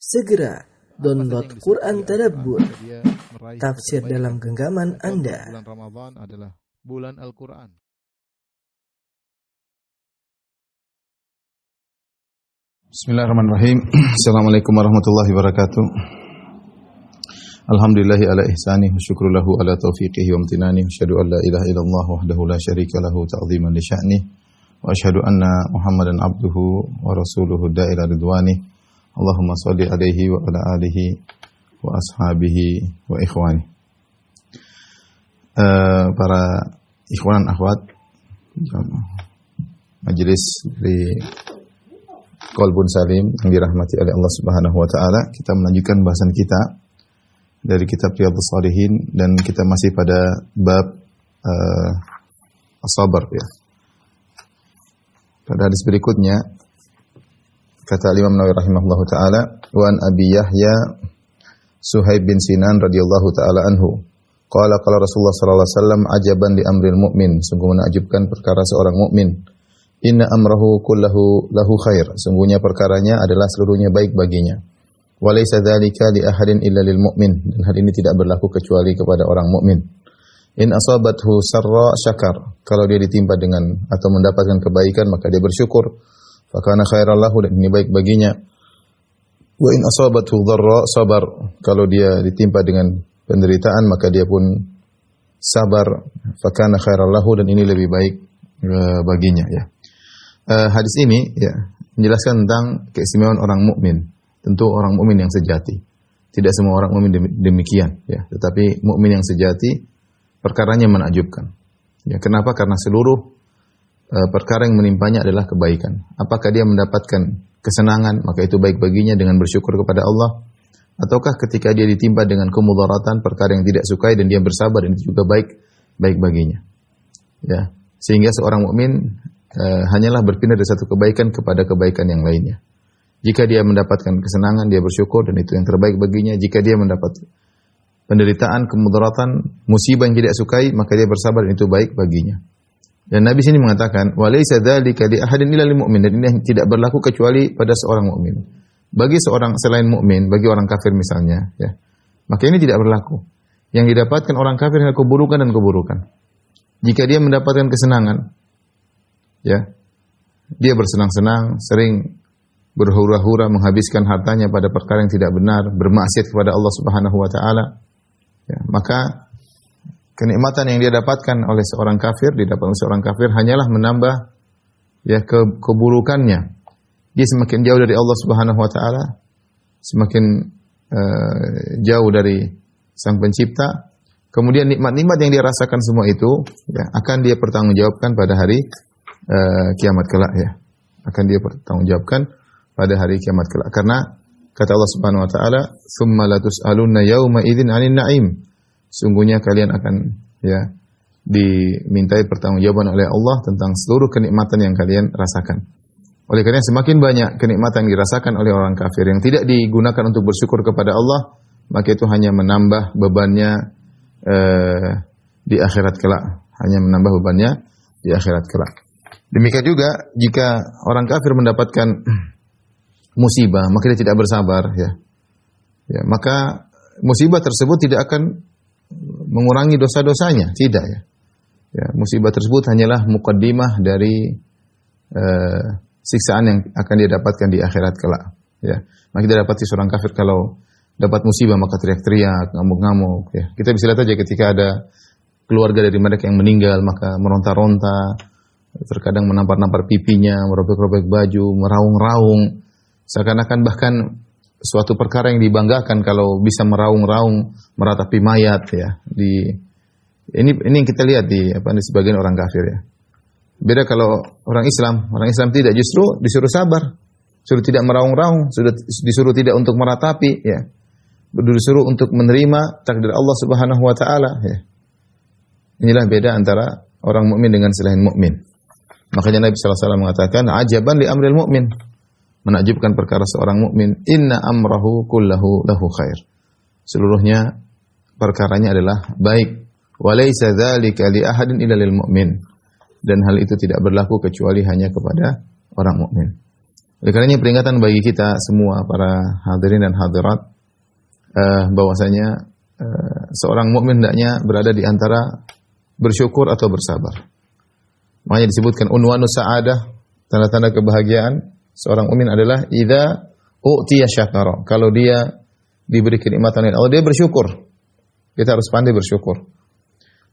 Segera download Quran Tadabbur, tafsir dalam genggaman Anda. Bulan Ramadan adalah bulan Al-Quran. Bismillahirrahmanirrahim. Assalamualaikum warahmatullahi wabarakatuh. Alhamdulillahi ala ihsani wa syukru lahu ala taufiqihi wa amtinani. Asyhadu an la ilaha illallah wahdahu la syarika lahu ta'ziman li sya'ni. Wa asyhadu anna Muhammadan abduhu wa rasuluhu da'ila ridwani. Allahumma shalli alaihi wa ala alihi wa ashabihi wa ikhwani. Para ikhwan akhwat majelis di Qalbun Salim yang dirahmati oleh Allah Subhanahu wa taala, kita melanjutkan bahasan kita dari kitab Riyadhus Shalihin dan kita masih pada bab as-sabar ya. Pada hadis berikutnya kata Imam Nawawi rahimahullahu taala, wa an Abi Yahya Suhaib bin Sinan radhiyallahu taala anhu qala qala Rasulullah sallallahu alaihi wasallam ajaban li amril mu'min, sungguh menakjubkan perkara seorang mukmin. Inna amrahu kullahu lahu khair, sungguhnya perkaranya adalah seluruhnya baik baginya. Wa laysa dzalika li ahadin illa lil mu'min, dan hal ini tidak berlaku kecuali kepada orang mukmin. In asabathu sarra syakar, kalau dia ditimpa dengan atau mendapatkan kebaikan maka dia bersyukur, fakana khairan lahu, dan ini baik baginya. Wa in asabathu dharra sabar, kalau dia ditimpa dengan penderitaan maka dia pun sabar, fakana khairan lahu, dan ini lebih baik baginya ya. Hadis ini ya menjelaskan tentang keistimewaan orang mukmin. Tentu orang mukmin yang sejati. Tidak semua orang mukmin demikian ya, tetapi mukmin yang sejati perkaranya menakjubkan. Ya, kenapa? Karena seluruh perkara yang menimpanya adalah kebaikan. Apakah dia mendapatkan kesenangan, maka itu baik baginya dengan bersyukur kepada Allah, ataukah ketika dia ditimpa dengan kemudaratan, perkara yang tidak sukai dan dia bersabar, dan itu juga baik baginya. Ya, sehingga seorang mukmin hanyalah berpindah dari satu kebaikan kepada kebaikan yang lainnya. Jika dia mendapatkan kesenangan, dia bersyukur dan itu yang terbaik baginya. Jika dia mendapat penderitaan, kemudaratan, musibah yang tidak sukai, maka dia bersabar dan itu baik baginya. Dan Nabi sini mengatakan, wa laysa dzalika li ahadin illa lil mu'min, dan ini tidak berlaku kecuali pada seorang mukmin. Bagi seorang selain mukmin, bagi orang kafir misalnya, ya, maka ini tidak berlaku. Yang didapatkan orang kafir adalah keburukan dan keburukan. Jika dia mendapatkan kesenangan, ya, dia bersenang-senang, sering berhura-hura menghabiskan hartanya pada perkara yang tidak benar, bermaksiat kepada Allah Subhanahu wa taala, ya, maka kenikmatan yang dia dapatkan oleh seorang kafir, didapat oleh seorang kafir hanyalah menambah ya keburukannya. Dia semakin jauh dari Allah Subhanahu wa taala, semakin jauh dari Sang Pencipta. Kemudian nikmat-nikmat yang dia rasakan semua itu ya akan dia pertanggungjawabkan pada hari kiamat kelak ya. Akan dia pertanggungjawabkan pada hari kiamat kelak. Karena kata Allah Subhanahu wa taala, "Tsumma latus'alunna yauma idzin 'anil na'im." Sungguhnya kalian akan ya dimintai pertanggungjawaban oleh Allah tentang seluruh kenikmatan yang kalian rasakan. Oleh karena semakin banyak kenikmatan yang dirasakan oleh orang kafir yang tidak digunakan untuk bersyukur kepada Allah, maka itu hanya menambah bebannya di akhirat kelak, hanya menambah bebannya di akhirat kelak. Demikian juga jika orang kafir mendapatkan musibah, maka dia tidak bersabar ya. Ya, maka musibah tersebut tidak akan mengurangi dosa-dosanya, tidak ya. Ya, musibah tersebut hanyalah muqaddimah dari siksaan yang akan dia dapatkan di akhirat kelak ya. Maka kita dapati seorang kafir kalau dapat musibah maka teriak-teriak, ngamuk-ngamuk ya. Kita bisa lihat aja ketika ada keluarga dari mereka yang meninggal, maka meronta-ronta, terkadang menampar-nampar pipinya, merobek-robek baju, meraung-raung, seakan-akan bahkan suatu perkara yang dibanggakan kalau bisa meraung-raung, meratapi mayat ya. Ini yang kita lihat di sebagian orang kafir ya. Beda kalau orang Islam tidak, justru disuruh sabar, suruh tidak meraung-raung, disuruh tidak untuk meratapi ya. Disuruh untuk menerima takdir Allah Subhanahu wa taala ya. Inilah beda antara orang mukmin dengan selain mukmin. Makanya Nabi sallallahu alaihi wasallam mengatakan, ajaban li amril mu'min, menakjubkan perkara seorang mukmin, inna amrahu kullahu lahu khair. Seluruhnya perkaranya adalah baik. Wa laysa dzalika li ahadin illa lil mu'min. Dan hal itu tidak berlaku kecuali hanya kepada orang mukmin. Oleh karenanya peringatan bagi kita semua para hadirin dan hadirat bahwasanya seorang mukmin hendaknya berada di antara bersyukur atau bersabar. Makanya disebutkan unwanus sa'adah, tanda-tanda kebahagiaan seorang mukmin adalah idza u'tiya syakara. Kalau dia diberi kenikmatan oleh Allah, dia bersyukur. Kita harus pandai bersyukur.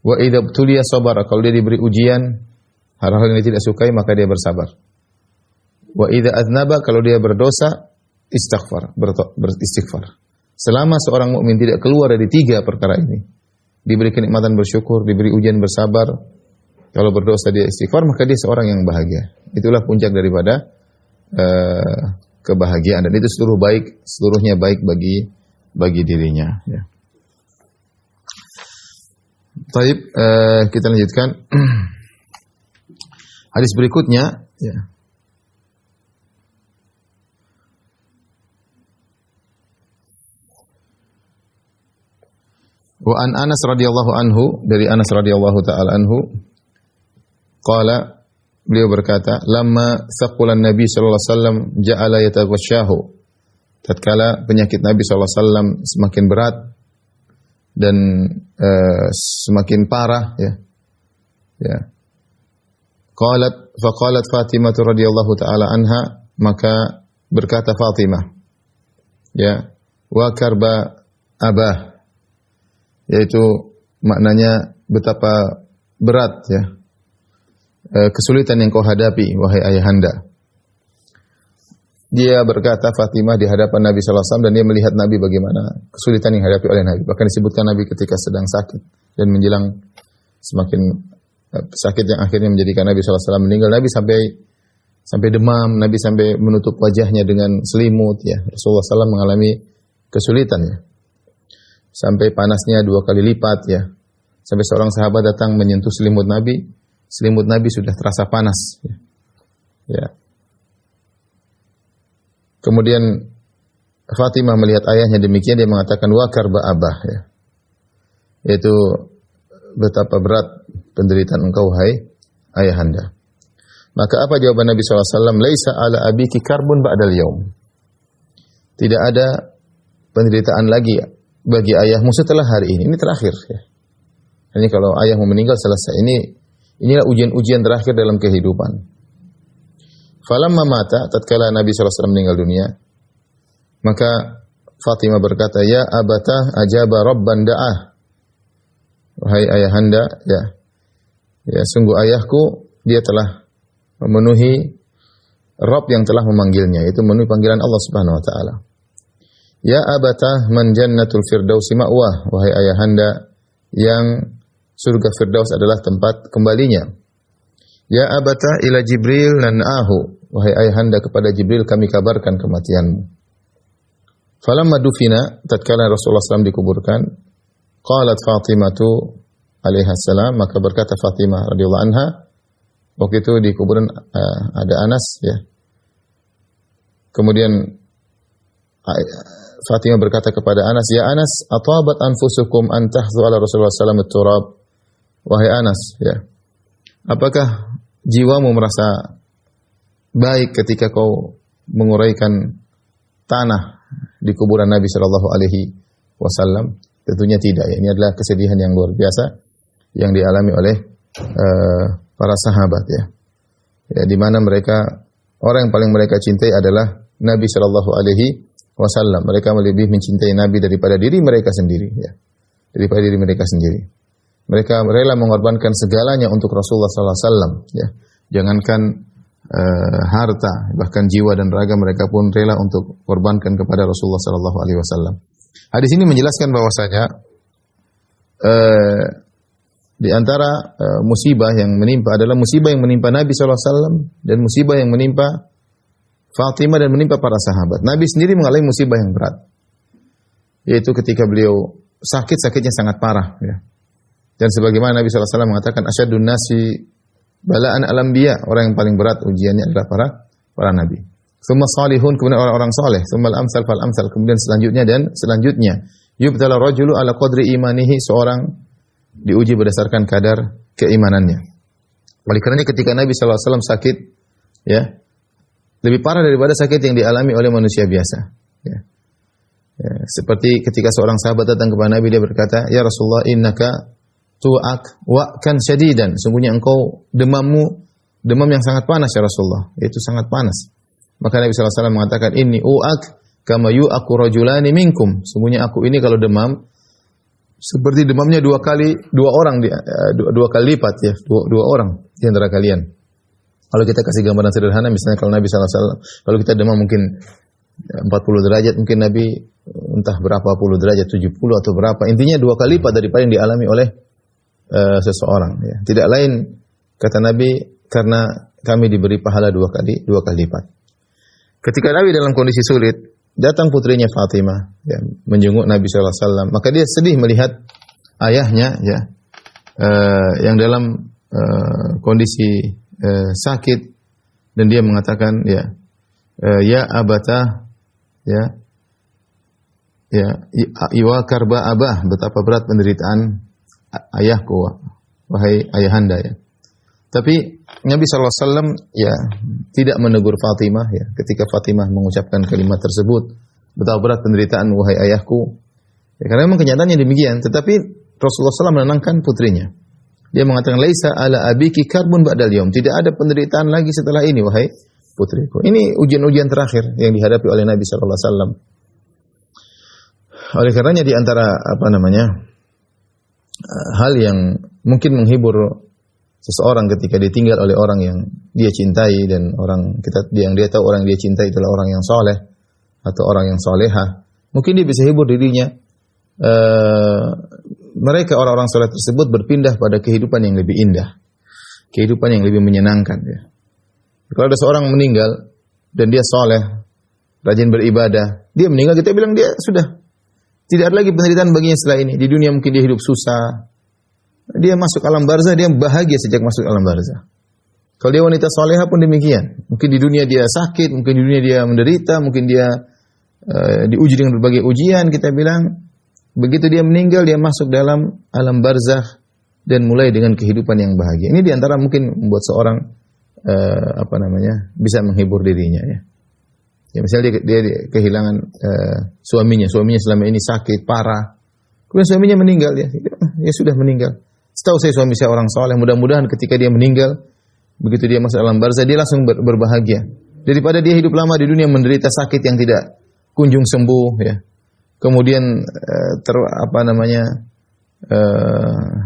Wa idza ibtuliya sabara. Kalau dia diberi ujian, hal-hal yang dia tidak sukai, maka dia bersabar. Wa idza aznaba, kalau dia berdosa, beristighfar. Selama seorang mukmin tidak keluar dari 3 perkara ini, diberi kenikmatan bersyukur, diberi ujian bersabar, kalau berdosa dia istighfar, maka dia seorang yang bahagia. Itulah puncak daripada kebahagiaan, dan itu seluruhnya baik bagi dirinya. Ya. Baik, kita lanjutkan hadis berikutnya. Ya. Wa an Anas radhiyallahu anhu, dari Anas radhiyallahu taala anhu, qala, beliau berkata, lamma saqulan Nabi sallallahu alaihi wasallam ja'ala yataghasyahu. Tatkala penyakit Nabi sallallahu alaihi wasallam semakin berat dan semakin parah, ya. Ya. Faqalat Fatimah radhiyallahu taala anha, maka berkata Fatimah, ya, wa karba abah, yaitu maknanya betapa berat, ya, kesulitan yang kau hadapi wahai ayahanda. Dia berkata Fatimah di hadapan Nabi sallallahu alaihi wasallam, dan dia melihat Nabi bagaimana kesulitan yang dihadapi oleh Nabi. Bahkan disebutkan Nabi ketika sedang sakit dan menjelang semakin sakit yang akhirnya menjadikan Nabi sallallahu alaihi wasallam meninggal. Nabi sampai demam, Nabi sampai menutup wajahnya dengan selimut, ya. Rasulullah SAW mengalami kesulitan, ya. Sampai panasnya 2 kali lipat, ya. Sampai seorang sahabat datang menyentuh selimut Nabi sudah terasa panas, ya. Ya. Kemudian Fatimah melihat ayahnya demikian, dia mengatakan wa karba abah, ya. Yaitu betapa berat penderitaan engkau hai ayahanda. Maka apa jawaban Nabi sallallahu alaihi wasallam? Laisa ala abiki karbun ba'dal yaum. Tidak ada penderitaan lagi bagi ayahmu setelah hari ini. Ini terakhir, ya. Ini kalau ayahmu meninggal selesai. Inilah ujian-ujian terakhir dalam kehidupan. Falamma mata, tatkala Nabi sallallahu alaihi wasallam meninggal dunia, maka Fatimah berkata, ya abata ajaba rabban da'ah. Wahai ayahanda, ya. Ya, sungguh ayahku dia telah memenuhi Rabb yang telah memanggilnya, yaitu memenuhi panggilan Allah Subhanahu wa taala. Ya abata man jannatul firdausi ma'wah, wahai ayahanda yang surga Firdaus adalah tempat kembalinya. Ya abata ila Jibril nan'ahu, wahai ayahanda kepada Jibril kami kabarkan kematianmu. Falamma dufina, tatkala Rasulullah SAW dikuburkan, qalat Fatimatu alaiha salam, maka berkata Fatimah radhiyallahu anha, waktu itu di kuburan ada Anas, ya. Kemudian Fatimah berkata kepada Anas, ya Anas, atabat anfusukum an tahdhu ala Rasulullah sallallahu alaihi wasallam turab. Wahai Anas, ya. Apakah jiwamu merasa baik ketika kau menguraikan tanah di kuburan Nabi sallallahu alaihi wasallam? Tentunya tidak, ya. Ini adalah kesedihan yang luar biasa yang dialami oleh para sahabat, ya. Ya, di mana mereka, orang yang paling mereka cintai adalah Nabi sallallahu alaihi wasallam. Mereka lebih mencintai Nabi daripada diri mereka sendiri, ya. Daripada diri mereka sendiri. Mereka rela mengorbankan segalanya untuk Rasulullah sallallahu alaihi wasallam, ya. Jangankan harta, bahkan jiwa dan raga mereka pun rela untuk korbankan kepada Rasulullah sallallahu alaihi wasallam. Hadis ini menjelaskan bahwasanya di antara musibah yang menimpa adalah musibah yang menimpa Nabi sallallahu alaihi wasallam dan musibah yang menimpa Fatimah dan menimpa para sahabat. Nabi sendiri mengalami musibah yang berat, yaitu ketika beliau sakitnya sangat parah, ya. Dan sebagaimana Nabi sallallahu alaihi wasallam mengatakan, asyadun nasi bala'an al-anbiya, orang yang paling berat ujiannya adalah para nabi. Tsumma salihun, kemudian orang-orang saleh, tsumma al-amsal fal amsal, kemudian selanjutnya. Yubtala rajulu ala qadri imanihi, seorang diuji berdasarkan kadar keimanannya. Oleh karena ketika Nabi sallallahu alaihi wasallam sakit, ya, Lebih parah daripada sakit yang dialami oleh manusia biasa. Ya. Ya, seperti ketika seorang sahabat datang kepada Nabi, dia berkata, "Ya Rasulullah, innaka tu'ak wa'kan syadidan." Sungguhnya engkau demam yang sangat panas ya Rasulullah. Itu sangat panas. Maka Nabi SAW mengatakan, "Inni u'ak kama yu'aku rajulani minkum." Sungguhnya aku ini kalau demam seperti demamnya dua kali lipat ya, dua orang di antara kalian. Kalau kita kasih gambaran sederhana, misalnya kalau Nabi SAW, kalau kita demam mungkin 40 derajat, mungkin Nabi entah berapa puluh derajat, 70 atau berapa. Intinya dua kali lipat daripada yang dialami oleh seseorang. Ya. Tidak lain, kata Nabi, karena kami diberi pahala dua kali lipat. Ketika Nabi dalam kondisi sulit, datang putrinya Fatimah, ya, menjenguk Nabi SAW. Maka dia sedih melihat ayahnya, ya, yang dalam kondisi sakit, dan dia mengatakan, ya, ya abata, ya, iwa karba abah, betapa berat penderitaan ayahku, wahai ayahanda, ya. Tapi Nabi SAW ya tidak menegur Fatimah, ya, ketika Fatimah mengucapkan kalimat tersebut, betapa berat penderitaan wahai ayahku. Ya, karena memang kenyataannya demikian. Tetapi Rasulullah SAW menenangkan putrinya. Dia mengatakan, "Laisa ala abiki karbun ba'dal yaum." Tidak ada penderitaan lagi setelah ini wahai putriku. Ini ujian-ujian terakhir yang dihadapi oleh Nabi SAW. Oleh karenanya di antara hal yang mungkin menghibur seseorang ketika ditinggal oleh orang yang dia cintai, dan yang dia tahu orang yang dia cintai adalah orang yang soleh atau orang yang soleha, mungkin dia bisa hibur dirinya. Mereka orang-orang soleh tersebut berpindah pada kehidupan yang lebih indah, kehidupan yang lebih menyenangkan. Ya. Kalau ada seorang meninggal dan dia soleh, rajin beribadah, dia meninggal, kita bilang dia sudah tidak ada lagi penderitaan baginya setelah ini. Di dunia mungkin dia hidup susah. Dia masuk alam barzah, dia bahagia sejak masuk alam barzah. Kalau dia wanita soleha pun demikian. Mungkin di dunia dia sakit, mungkin di dunia dia menderita, mungkin dia diuji dengan berbagai ujian. Kita bilang, begitu dia meninggal, dia masuk dalam alam barzah dan mulai dengan kehidupan yang bahagia. Ini diantara mungkin membuat seorang bisa menghibur dirinya. Ya, ya misalnya dia kehilangan suaminya selama ini sakit parah. Kemudian suaminya meninggal, ya sudah meninggal. Setahu saya suami saya orang soleh, mudah-mudahan ketika dia meninggal, begitu dia masuk alam barzah, dia langsung berbahagia. Daripada dia hidup lama di dunia menderita sakit yang tidak kunjung sembuh, ya. Kemudian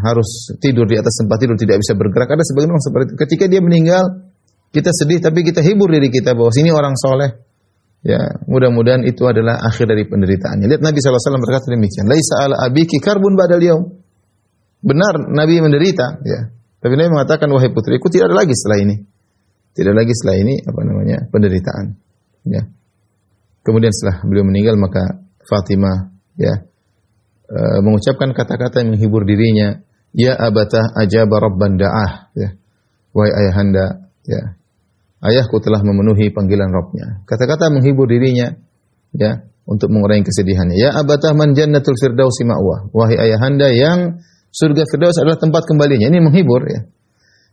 harus tidur di atas tempat tidur, tidak bisa bergerak. Ada sebagian orang seperti itu. Ketika dia meninggal, kita sedih, tapi kita hibur diri kita bahwa sini orang soleh. Ya, mudah-mudahan itu adalah akhir dari penderitaannya. Lihat Nabi SAW berkata demikian. Laisa ala abiki karbun ba'dal yaum. Benar Nabi menderita, ya. Tapi Nabi mengatakan, wahai putriku, tidak ada lagi setelah ini. Tidak lagi setelah ini penderitaan. Ya. Kemudian setelah beliau meninggal, maka Fatimah, ya, mengucapkan kata-kata yang menghibur dirinya. Ya abatah ajaba rabban da'ah, ya. Wahai ayahanda, ya, ayahku telah memenuhi panggilan Rabbnya. Kata-kata menghibur dirinya, ya, untuk mengurangi kesedihannya. Ya abatah man jannatul firdausi ma'wah. Wahai ayahanda yang surga firdaus adalah tempat kembalinya. Ini menghibur, ya.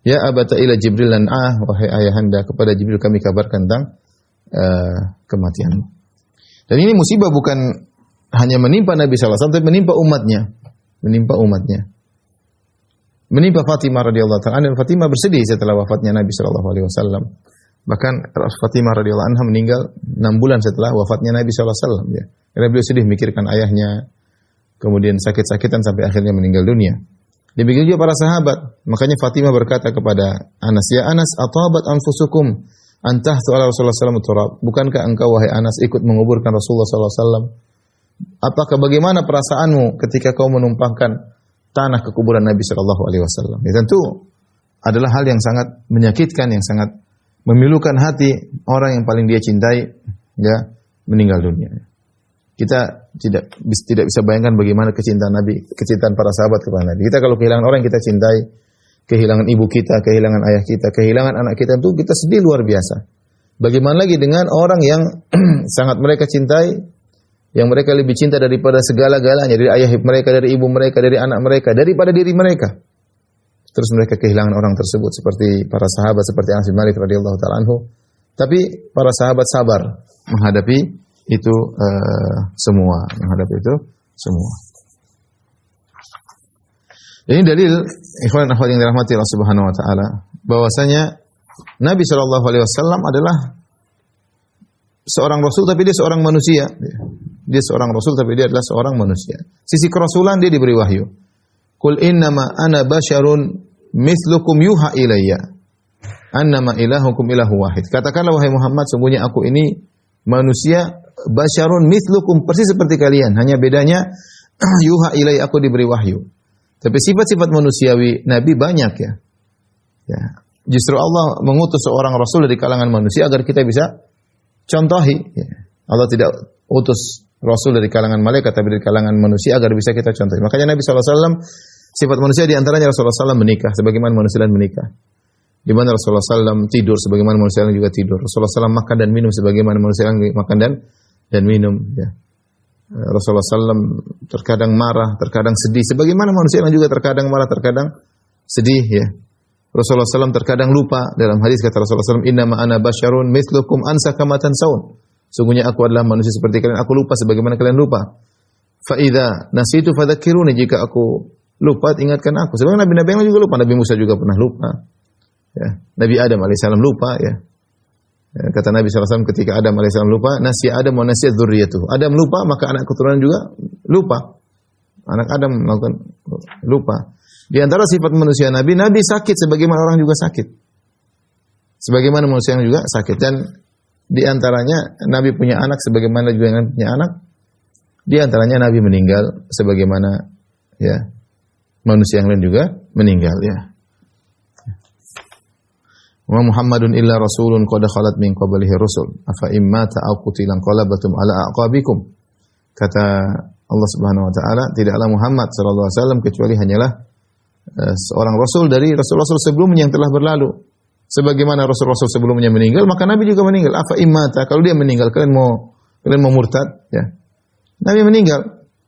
Ya abatah ila Jibril lan'ah. Wahai ayahanda, kepada Jibril kami kabarkan tentang kematianmu. Dan ini musibah bukan hanya menimpa Nabi SAW, tapi menimpa umatnya. Menimpa Fatimah radhiyallahu ta'ala. Fatimah bersedih setelah wafatnya Nabi SAW. Bahkan Fatimah radhiyallahu anha meninggal 6 bulan setelah wafatnya Nabi SAW. Ya. Karena beliau sedih memikirkan ayahnya, kemudian sakit-sakitan sampai akhirnya meninggal dunia. Demikian juga para sahabat. Makanya Fatimah berkata kepada Anas, ya Anas, atabat anfusukum antahtu ala Rasulullah SAW. Bukankah engkau wahai Anas ikut menguburkan Rasulullah SAW? Apakah bagaimana perasaanmu ketika kau menumpahkan tanah ke kuburan Nabi SAW? Ya, tentu adalah hal yang sangat menyakitkan, yang sangat memilukan hati orang yang paling dia cintai, ya, meninggal dunia. Kita tidak bisa bayangkan bagaimana kecintaan para sahabat kepada Nabi. Kita kalau kehilangan orang yang kita cintai, kehilangan ibu kita, kehilangan ayah kita, kehilangan anak kita, itu kita sedih luar biasa. Bagaimana lagi dengan orang yang sangat mereka cintai, yang mereka lebih cinta daripada segala-galanya, dari ayah mereka, dari ibu mereka, dari anak mereka, daripada diri mereka. Terus mereka kehilangan orang tersebut, seperti para sahabat, seperti Anas bin Malik radhiyallahu ta'ala anhu, Tapi para sahabat sabar menghadapi itu semua. Ini dalil ikhwan akhwat yang dirahmati Allah Subhanahu wa taala bahwasanya Nabi sallallahu alaihi wasallam adalah seorang rasul tapi dia seorang manusia. Dia seorang rasul tapi dia adalah seorang manusia. Sisi kerasulan dia diberi wahyu. Qul innama ana basyarun mithlukum yuha ilayya annama ilahukum ilahu wahid. Katakanlah wahai Muhammad, sungguhnya aku ini manusia basyarun mithlukum, persis seperti kalian, hanya bedanya yuha ilayya, aku diberi wahyu. Tapi sifat-sifat manusiawi Nabi banyak ya. Justru Allah mengutus seorang Rasul dari kalangan manusia agar kita bisa contohi. Ya. Allah tidak utus Rasul dari kalangan malaikat, tapi dari kalangan manusia agar bisa kita contohi. Makanya Nabi SAW, sifat manusia diantaranya Rasulullah SAW menikah, sebagaimana manusia lain menikah. Di mana Rasulullah SAW tidur, sebagaimana manusia lain juga tidur. Rasulullah SAW makan dan minum, sebagaimana manusia lain makan dan minum. Ya. Rasulullah SAW terkadang marah, terkadang sedih. Sebagaimana manusia yang juga terkadang marah, terkadang sedih. Ya. Rasulullah SAW terkadang lupa. Dalam hadis kata Rasulullah SAW, Innama ana basyarun mithlukum ansa kama tansaun. Sungguhnya aku adalah manusia seperti kalian. Aku lupa sebagaimana kalian lupa. Fa'idha nasitu fadzakiruni. Jika aku lupa, ingatkan aku. Sebagaimana Nabi-Nabi yang juga lupa. Nabi Musa juga pernah lupa. Ya. Nabi Adam AS lupa. Ya. Kata Nabi SAW ketika Adam AS lupa, nasiya Adam wa nasiya dzurriyyatuh. Adam lupa, maka anak keturunan juga lupa. Anak Adam melakukan lupa. Di antara sifat manusia Nabi sakit sebagaimana orang juga sakit. Sebagaimana manusia yang juga sakit. Dan di antaranya Nabi punya anak sebagaimana juga yang punya anak. Di antaranya Nabi meninggal sebagaimana ya manusia yang lain juga meninggal ya. Wa Muhammadun illa rasulun qad khalat min qablihi rusul afa immata aw qutilan qalabatum ala aqabikum. Kata Allah Subhanahu wa taala, tidaklah Muhammad sallallahu alaihi wasallam kecuali hanyalah seorang rasul dari rasul-rasul sebelumnya yang telah berlalu. Sebagaimana rasul-rasul sebelumnya meninggal, maka Nabi juga meninggal. Afa immata, kalau dia meninggal kalian mau murtad ya. Nabi meninggal.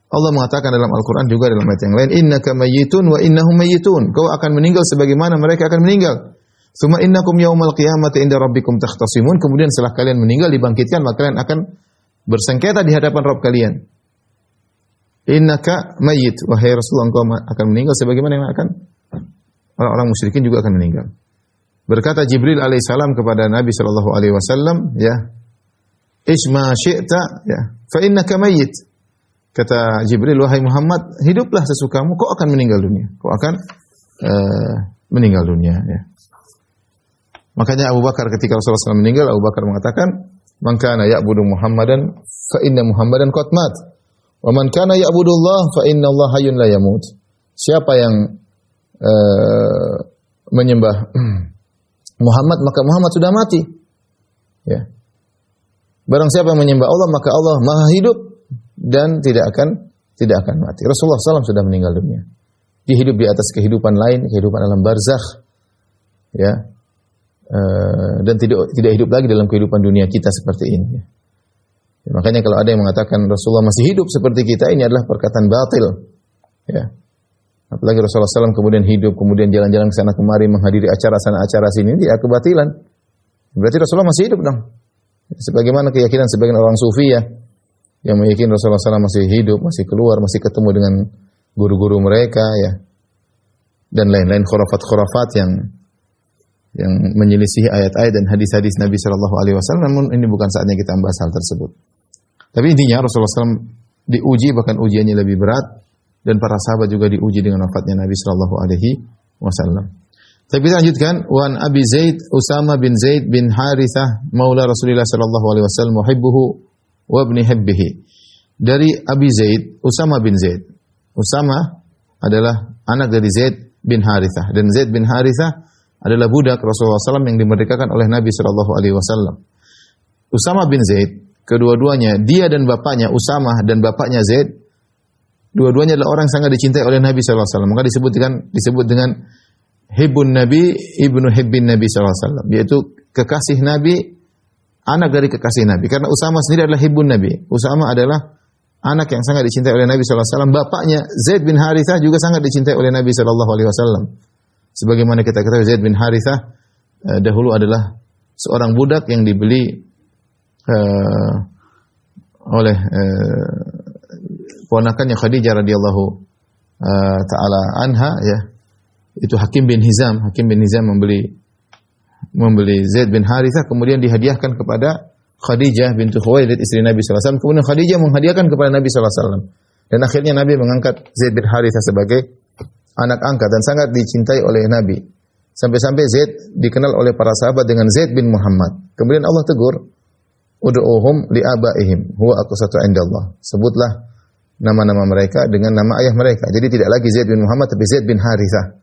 Allah mengatakan dalam Al-Qur'an juga dalam ayat yang lain, innaka mayyitun wa innahum mayyitun. Kau akan meninggal sebagaimana mereka akan meninggal. Suma innakum yaumal qiyamati inda rabbikum takhtasimun. Kemudian setelah kalian meninggal dibangkitkan, maka kalian akan bersengketa di hadapan Rabb kalian. Innaka mayyit, wahai Rasulullah, engkau akan meninggal sebagaimana yang akan orang-orang musyrikin juga akan meninggal. Berkata Jibril alaihissalam kepada Nabi sallallahu alaihi wasallam, ya, isma syi'ta, ya, fa innaka mayyit. Kata Jibril, wahai Muhammad, hiduplah sesukamu, kau akan meninggal dunia. Kau akan meninggal dunia, ya. Makanya Abu Bakar ketika Rasulullah SAW meninggal, Abu Bakar mengatakan, "Man kana ya'budu Muhammadan fa inna Muhammadan qad mat. Wa man kana ya'budu Allah fa inna Allah hayyun la yamut." Siapa yang menyembah Muhammad, maka Muhammad sudah mati. Ya. Barang siapa yang menyembah Allah, maka Allah Maha hidup dan tidak akan mati. Rasulullah SAW sudah meninggal dunia. Dia hidup di atas kehidupan lain, kehidupan alam barzakh. Ya. Dan tidak hidup lagi dalam kehidupan dunia kita seperti ini. Ya, makanya kalau ada yang mengatakan Rasulullah masih hidup seperti kita, ini adalah perkataan batil. Ya. Apalagi Rasulullah SAW kemudian hidup, kemudian jalan-jalan ke sana kemari menghadiri acara sana acara sini, dia kebatilan. Berarti Rasulullah masih hidup dong. Sebagaimana keyakinan sebagian orang sufi ya, yang meyakini Rasulullah SAW masih hidup, masih keluar, masih ketemu dengan guru-guru mereka ya, dan lain-lain khurafat-khurafat yang menyelisihi ayat-ayat dan hadis-hadis Nabi Shallallahu Alaihi Wasallam. Namun ini bukan saatnya kita membahas hal tersebut. Tapi intinya Rasulullah SAW diuji, bahkan ujiannya lebih berat, dan para sahabat juga diuji dengan wafatnya Nabi Shallallahu Alaihi Wasallam. Tapi kita lanjutkan. Wan Abi Zaid Usama bin Zaid bin Harithah Maula Rasulullah Shallallahu Alaihi Wasallam muhibbuhu wa ibni hibbihi. Dari Abi Zaid Usama bin Zaid. Usama adalah anak dari Zaid bin Harithah, dan Zaid bin Harithah adalah budak Rasulullah SAW yang dimerdekakan oleh Nabi Shallallahu Alaihi Wasallam. Usama bin Zaid, kedua-duanya, dia dan bapaknya Usama dan bapaknya Zaid, dua-duanya adalah orang yang sangat dicintai oleh Nabi Shallallahu Alaihi Wasallam. Maka disebut dengan hibbun Nabi ibnu hibbin Nabi Shallallahu Alaihi Wasallam, yaitu kekasih Nabi, anak dari kekasih Nabi. Karena Usama sendiri adalah hibbun Nabi. Usama adalah anak yang sangat dicintai oleh Nabi Shallallahu Alaihi Wasallam. Bapaknya Zaid bin Harithah juga sangat dicintai oleh Nabi Shallallahu Alaihi Wasallam. Sebagaimana kita ketahui Zaid bin Harithah dahulu adalah seorang budak yang dibeli oleh ponakannya Khadijah radhiyallahu taala anha, ya. Itu Hakim bin Hizam membeli Zaid bin Harithah, kemudian dihadiahkan kepada Khadijah bintu Khuwailid, istri Nabi sallallahu alaihi wasallam. Kemudian Khadijah menghadiahkan kepada Nabi sallallahu alaihi wasallam. Dan akhirnya Nabi mengangkat Zaid bin Harithah sebagai anak angkat dan sangat dicintai oleh Nabi. Sampai-sampai Zaid dikenal oleh para sahabat dengan Zaid bin Muhammad. Kemudian Allah tegur, "Ud'uhum li abaihim huwa aqsatu indallah." Sebutlah nama-nama mereka dengan nama ayah mereka. Jadi tidak lagi Zaid bin Muhammad tapi Zaid bin Harithah.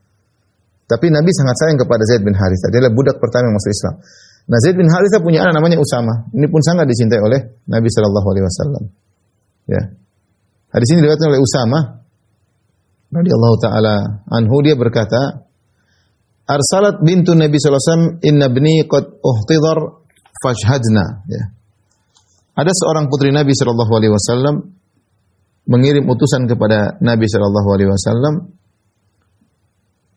Tapi Nabi sangat sayang kepada Zaid bin Harithah. Dia adalah budak pertama yang masuk Islam. Nah, Zaid bin Harithah punya anak namanya Usama. Ini pun sangat dicintai oleh Nabi sallallahu alaihi wasallam. Ya. Hadis ini diriwayatkan oleh Usama radhiyallahu taala anhu, dia berkata, "Arsalat bintu Nabi sallallahu alaihi wasallam, inna ibni qad uhtidhar fashhadna." Ya. Ada seorang putri Nabi sallallahu alaihi wasallam mengirim utusan kepada Nabi sallallahu alaihi wasallam.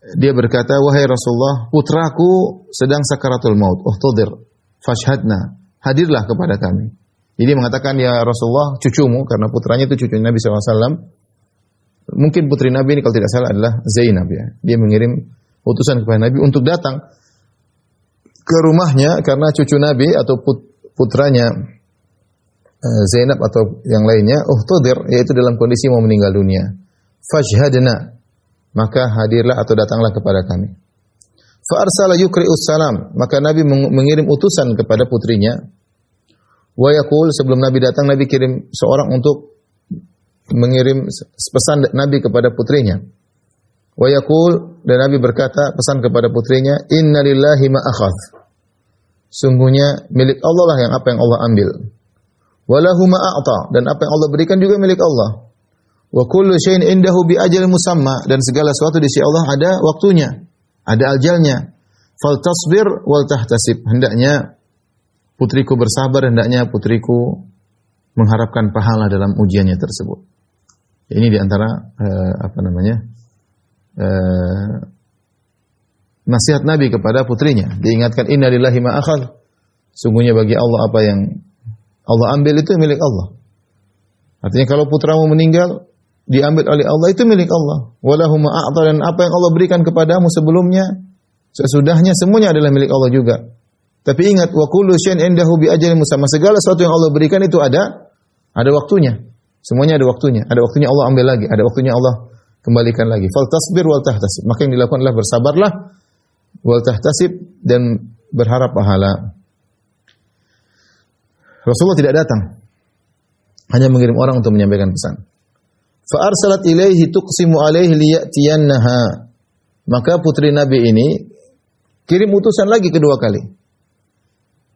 Dia berkata, "Wahai Rasulullah, putraku sedang sakaratul maut, uhtudir, fashhadna, hadirlah kepada kami." Jadi mengatakan, "Ya Rasulullah, cucumu," karena putranya itu cucu Nabi SAW. Mungkin putri Nabi ini kalau tidak salah adalah Zainab, ya. Dia mengirim utusan kepada Nabi untuk datang ke rumahnya karena cucu Nabi atau putranya Zainab atau yang lainnya uhtudir, yaitu dalam kondisi mau meninggal dunia. Fashhadna, maka hadirlah atau datanglah kepada kami. Fa arsala yuqri'us salam, maka Nabi mengirim utusan kepada putrinya. Wa yaqul, sebelum Nabi datang, Nabi kirim seorang untuk mengirim pesan Nabi kepada putrinya. Wa yaqul, dan Nabi berkata pesan kepada putrinya, "Inna lillahi ma akhadh." Sungguhnya milik Allah lah yang apa yang Allah ambil. Wa lahu ma a'ta, dan apa yang Allah berikan juga milik Allah. Wa kullu syai'in indahu bi ajal musamma, dan segala sesuatu di sisi Allah ada waktunya, ada ajalnya. Fal tasbir wal tahtasib, hendaknya putriku bersabar, hendaknya putriku mengharapkan pahala dalam ujiannya tersebut. Ini di antara nasihat Nabi kepada putrinya. Diingatkan, inna lillahi ma akhadh, sungguhnya bagi Allah apa yang Allah ambil itu milik Allah. Artinya kalau putramu meninggal, diambil oleh Allah, itu milik Allah. Walahu ma a'ta, dan apa yang Allah berikan kepadamu sebelumnya, sesudahnya, semuanya adalah milik Allah juga. Tapi ingat, wa kullu syai'in indahu bi ajalin musamma, segala sesuatu yang Allah berikan itu ada waktunya. Semuanya ada waktunya. Ada waktunya Allah ambil lagi, ada waktunya Allah kembalikan lagi. Fal tasbir wal tahtasib, maka yang dilakukan adalah bersabarlah, wal tahtasib, dan berharap pahala. Rasulullah tidak datang, hanya mengirim orang untuk menyampaikan pesan. Fa arsalat ilaihi tuqsimu alaihi liyatiyannaha, maka putri Nabi ini kirim utusan lagi kedua kali,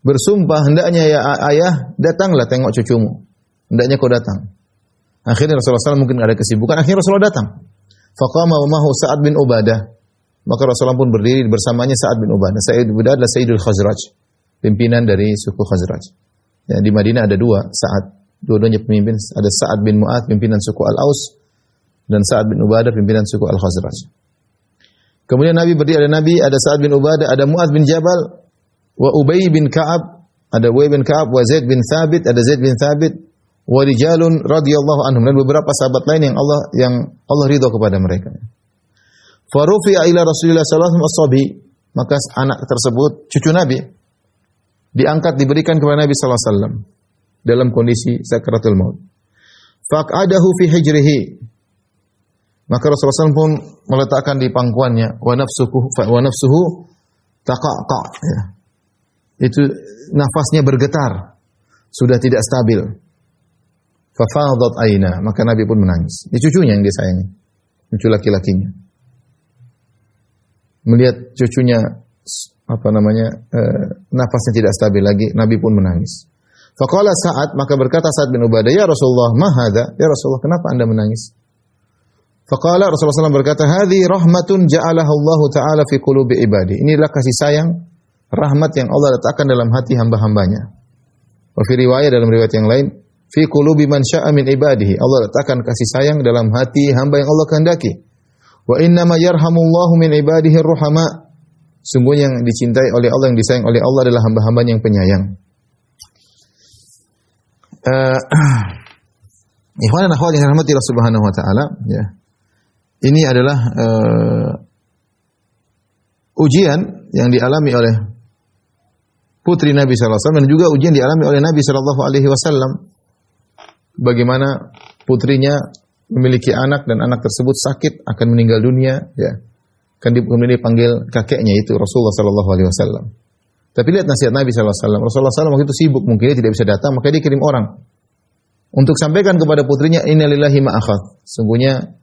bersumpah, hendaknya ya ayah, datanglah tengok cucumu, hendaknya kau datang. Akhirnya Rasulullah SAW mungkin ada kesibukan, akhirnya Rasulullah datang. Faqama wa mahu Sa'ad bin Ubadah, maka Rasulullah pun berdiri bersamanya Sa'ad bin Ubadah. Sa'ad bin Ubadah adalah Sayyidul Khazraj, pimpinan dari suku Khazraj. Ya, di Madinah ada dua Sa'ad, dua-duanya pemimpin. Ada Sa'ad bin Mu'adz, pimpinan suku Al-Aus, dan Sa'ad bin Ubadah, pimpinan suku Al-Khazraj. Kemudian Nabi berdiri, ada Nabi, ada Sa'ad bin Ubadah, ada Mu'adz bin Jabal, wa Ubay bin Ka'ab, ada Ubay bin Ka'ab, wa Zaid bin Thabit, ada Zaid bin Thabit, wa rijalun radhiyallahu anhum, dan beberapa sahabat lain yang Allah ridha kepada mereka. Fa rufi'a ila Rasulillah sallallahu alaihi wasallam, maka anak tersebut, cucu Nabi, diangkat, diberikan kepada Nabi sallallahu alaihi wasallam dalam kondisi sakaratul maut. Faq'adahu fi hijrihi, maka Rasulullah SAW pun meletakkan di pangkuannya, wa nafsuhu taqaqa', ya. Itu nafasnya bergetar, sudah tidak stabil. Fa fadat aina, maka Nabi pun menangis. Ini cucunya yang disayangi, cucu laki-lakinya. Melihat cucunya nafasnya tidak stabil lagi, Nabi pun menangis. Faqala Sa'ad, maka berkata Sa'ad bin Ubadah, "Ya Rasulullah, ma hadza?" Ya Rasulullah, kenapa Anda menangis? Faqala Rasulullah SAW berkata, "Hadhi rahmatun ja'alaha Allah Ta'ala fi qulubi ibadi." Inilah kasih sayang, rahmat yang Allah letakkan dalam hati hamba-hambanya. Wa fi riwayat, dalam riwayat yang lain, fi qulubi man sya'a min ibadihi. Allah letakkan kasih sayang dalam hati hamba yang Allah kehendaki. Wa inna ma yarhamullahu min ibadihi ar-ruhama. Sungguhnya yang dicintai oleh Allah, yang disayang oleh Allah adalah hamba-hamba yang penyayang. Ikhwan dan akhwat yang dirahmati Allah Subhanahu wa taala, ya. Ini adalah ujian yang dialami oleh putri Nabi sallallahu alaihi wasallam dan juga ujian dialami oleh Nabi sallallahu alaihi wasallam. Bagaimana putrinya memiliki anak dan anak tersebut sakit akan meninggal dunia, ya. Kemudian dipanggil kakeknya itu Rasulullah sallallahu alaihi wasallam. Tapi lihat nasihat Nabi sallallahu alaihi wasallam. Rasulullah SAW waktu itu sibuk, mungkin dia tidak bisa datang, maka dia kirim orang untuk sampaikan kepada putrinya, innalillahi ma akhadh. Sungguhnya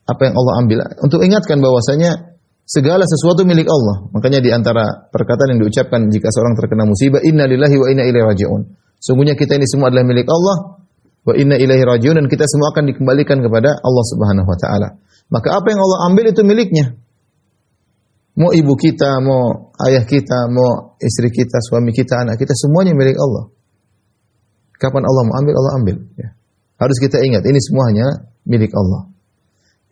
apa yang Allah ambil, untuk ingatkan bahwasanya segala sesuatu milik Allah. Makanya di antara perkataan yang diucapkan jika seorang terkena musibah, innalillahi wa inna ilaihi raji'un. Sungguhnya kita ini semua adalah milik Allah, wa inna ilaihi raji'un, dan kita semua akan dikembalikan kepada Allah Subhanahu wa taala. Maka apa yang Allah ambil itu miliknya. Mau ibu kita, mau ayah kita, mau istri kita, suami kita, anak kita, semuanya milik Allah. Kapan Allah mau ambil, Allah ambil. Ya. Harus kita ingat, ini semuanya milik Allah.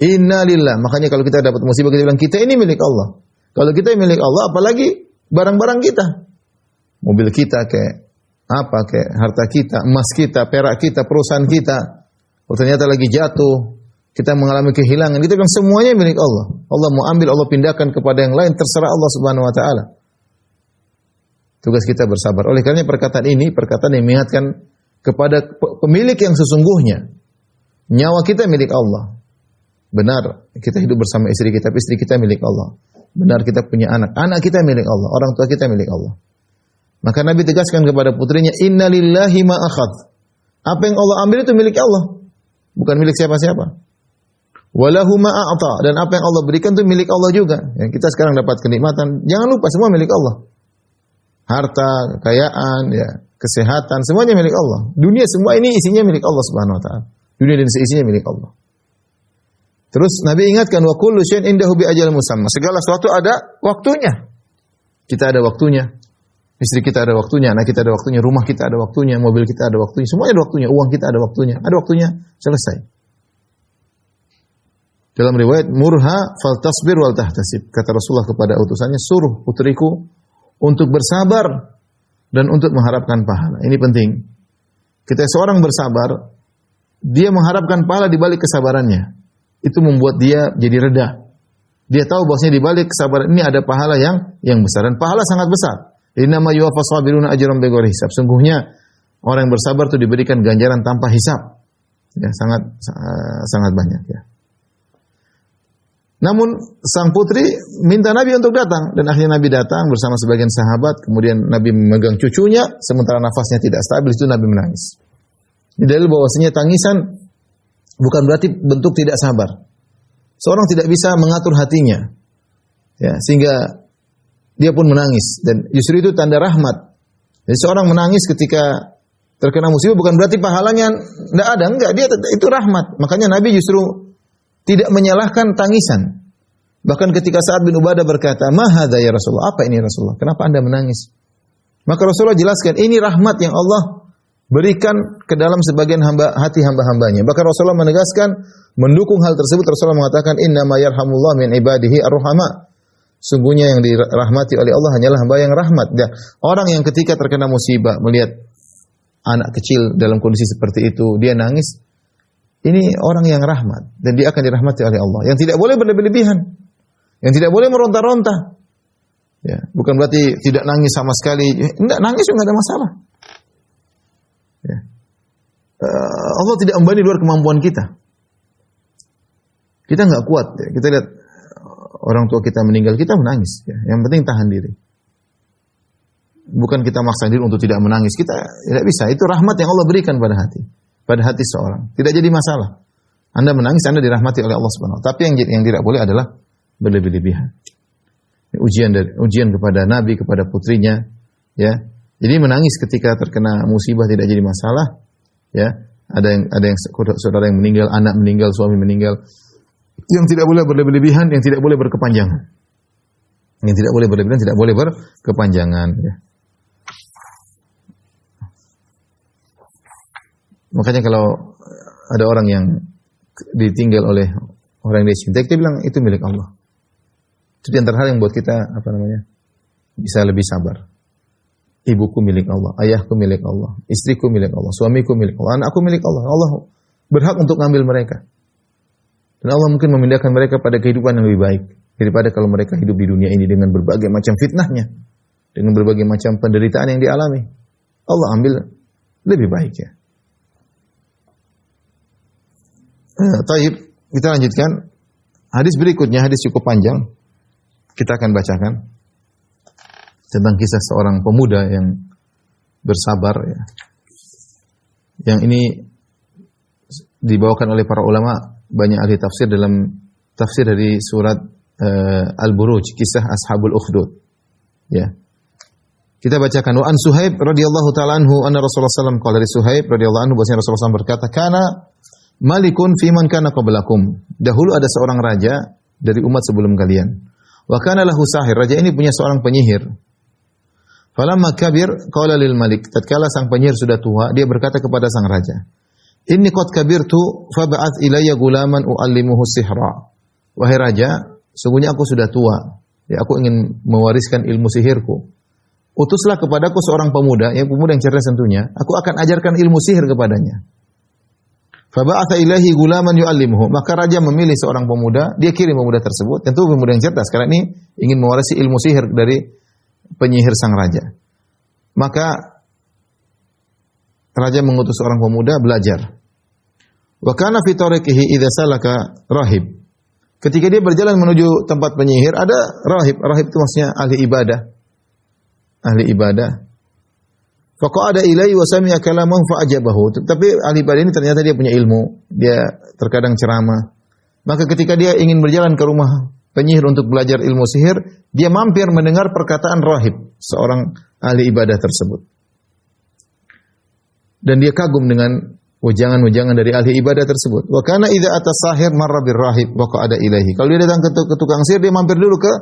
Inna lillah. Makanya kalau kita dapat musibah, kita bilang, kita ini milik Allah. Kalau kita milik Allah, apalagi barang-barang kita. Mobil kita, kayak harta kita, emas kita, perak kita, perusahaan kita. Oh, ternyata lagi jatuh, kita mengalami kehilangan. Kita bilang, semuanya milik Allah. Allah mau ambil, Allah pindahkan kepada yang lain, terserah Allah Subhanahu wa taala. Tugas kita bersabar. Oleh karena perkataan ini, perkataan yang mengingatkan kepada pemilik yang sesungguhnya. Nyawa kita milik Allah. Benar, kita hidup bersama istri kita, istri kita milik Allah. Benar, kita punya anak, anak kita milik Allah, orang tua kita milik Allah. Maka Nabi tegaskan kepada putrinya, inna lillahi ma akhadh. Apa yang Allah ambil itu milik Allah, bukan milik siapa-siapa. Walahu ma a'ta, dan apa yang Allah berikan itu milik Allah juga. Yang kita sekarang dapat kenikmatan, jangan lupa semua milik Allah. Harta, kekayaan, ya, kesehatan, semuanya milik Allah. Dunia semua ini isinya milik Allah Subhanahu wa taala. Dunia dan seisinya milik Allah. Terus Nabi ingatkan, wa kullu syai'in indahu bi ajalin musamma. Segala sesuatu ada waktunya. Kita ada waktunya. Istri kita ada waktunya, anak kita ada waktunya, rumah kita ada waktunya, mobil kita ada waktunya, semuanya ada waktunya, uang kita ada waktunya. Ada waktunya, selesai. Dalam riwayat, murha faltasbir wal tahtasib. Kata Rasulullah kepada utusannya, suruh putriku untuk bersabar dan untuk mengharapkan pahala. Ini penting. Kita seorang bersabar, dia mengharapkan pahala di balik kesabarannya. Itu membuat dia jadi reda. Dia tahu bahwasanya di balik kesabaran ini ada pahala yang besar, dan pahala sangat besar. Innama yuwaffas sabiruna ajran bighairi hisab. Sungguhnya orang yang bersabar itu diberikan ganjaran tanpa hisab. Ya, sangat banyak, ya. Namun sang putri minta Nabi untuk datang, dan akhirnya Nabi datang bersama sebagian sahabat. Kemudian Nabi memegang cucunya, sementara nafasnya tidak stabil, itu Nabi menangis. Ini dalil bahwasanya tangisan bukan berarti bentuk tidak sabar. Seorang tidak bisa mengatur hatinya, ya, sehingga dia pun menangis, dan justru itu tanda rahmat. Jadi seorang menangis ketika terkena musibah bukan berarti pahalanya tidak ada, enggak, dia itu rahmat. Makanya Nabi justru tidak menyalahkan tangisan. Bahkan ketika Sa'ad bin Ubadah berkata, "Ma hadza ya Rasulullah?" Apa ini Rasulullah? Kenapa Anda menangis? Maka Rasulullah jelaskan, ini rahmat yang Allah berikan ke dalam sebagian hati hamba-hambanya. Bahkan Rasulullah menegaskan, mendukung hal tersebut, Rasulullah mengatakan, inna ma yarhamullah min ibadihi ar-ruhama. Sungguhnya yang dirahmati oleh Allah hanyalah hamba yang rahmat. Dan orang yang ketika terkena musibah, melihat anak kecil dalam kondisi seperti itu, dia nangis, ini orang yang rahmat, dan dia akan dirahmati oleh Allah. Yang tidak boleh berlebih-lebihan, yang tidak boleh meronta-ronta. Ya, bukan berarti tidak nangis sama sekali. Enggak, nangis juga enggak ada masalah. Ya. Allah tidak membebani luar kemampuan kita. Kita nggak kuat. Ya. Kita lihat orang tua kita meninggal, kita menangis. Ya. Yang penting tahan diri. Bukan kita maksa diri untuk tidak menangis. Kita tidak bisa. Itu rahmat yang Allah berikan pada hati seorang. Tidak jadi masalah. Anda menangis, Anda dirahmati oleh Allah Subhanahu wa taala. Tapi yang tidak boleh adalah berlebih-lebihan. Ujian kepada Nabi, kepada putrinya, ya. Jadi menangis ketika terkena musibah tidak jadi masalah, ya. Ada yang saudara yang meninggal, anak meninggal, suami meninggal. Yang tidak boleh berlebih-lebihan, yang tidak boleh berkepanjangan. Yang tidak boleh berlebihan, tidak boleh berkepanjangan, ya. Makanya kalau ada orang yang ditinggal oleh orang yang dia cintai, dia bilang itu milik Allah. Itu di antara hal yang buat kita bisa lebih sabar. Ibuku milik Allah, ayahku milik Allah, istriku milik Allah, suamiku milik Allah, anakku milik Allah. Allah berhak untuk ngambil mereka. Dan Allah mungkin memindahkan mereka pada kehidupan yang lebih baik daripada kalau mereka hidup di dunia ini dengan berbagai macam fitnahnya, dengan berbagai macam penderitaan yang dialami. Allah ambil lebih baik ya. Taib, kita lanjutkan. Hadis berikutnya, hadis cukup panjang. Kita akan bacakan tentang kisah seorang pemuda yang bersabar ya. Yang ini dibawakan oleh para ulama, banyak ahli tafsir dalam tafsir dari surat Al-Buruj, kisah Ashabul Ukhdud. Ya. Kita bacakan wa an Suhaib radhiyallahu taala anhu anna Rasulullah sallallahu alaihi wasallam qala dari Suhaib radhiyallahu anhu bahwasanya Rasulullah SAW berkata, "Kana malikun fi man kana qablakum." Dahulu ada seorang raja dari umat sebelum kalian. Wa kana lahu sahir. Raja ini punya seorang penyihir. Falamma kabir qala lil malik. Tatkala sang penyihir sudah tua, dia berkata kepada sang raja, "Inni qad kabirtu fab'ath ilayya gulaman u'allimuhu sihra." Wahai raja, sungguhnya aku sudah tua. Ya, aku ingin mewariskan ilmu sihirku. Utuslah kepadaku seorang pemuda, pemuda yang cerdas tentunya. Aku akan ajarkan ilmu sihir kepadanya. Fab'atha ilaihi gulaman yu'allimuhu. Maka raja memilih seorang pemuda, dia kirim pemuda tersebut. Tentu pemuda yang cerdas karena ini ingin mewarisi ilmu sihir dari penyihir sang raja. Maka raja mengutus seorang pemuda belajar. Wa kana fi tariqihi idza salaka rahib. Ketika dia berjalan menuju tempat penyihir, ada rahib. Rahib itu maksudnya ahli ibadah. Ahli ibadah. Faqa'ada ilaihi wa sami'a kalamahu fa'ajabahu. Tapi ahli ibadah ini ternyata dia punya ilmu. Dia terkadang ceramah. Maka ketika dia ingin berjalan ke rumah penyihir untuk belajar ilmu sihir, dia mampir mendengar perkataan rahib, seorang ahli ibadah tersebut. Dan dia kagum dengan wejangan-wejangan dari ahli ibadah tersebut. Wa kana idza ata sahir marra bir rahib wa qa'ada ilaihi. Kalau dia datang ke tukang sihir, dia mampir dulu ke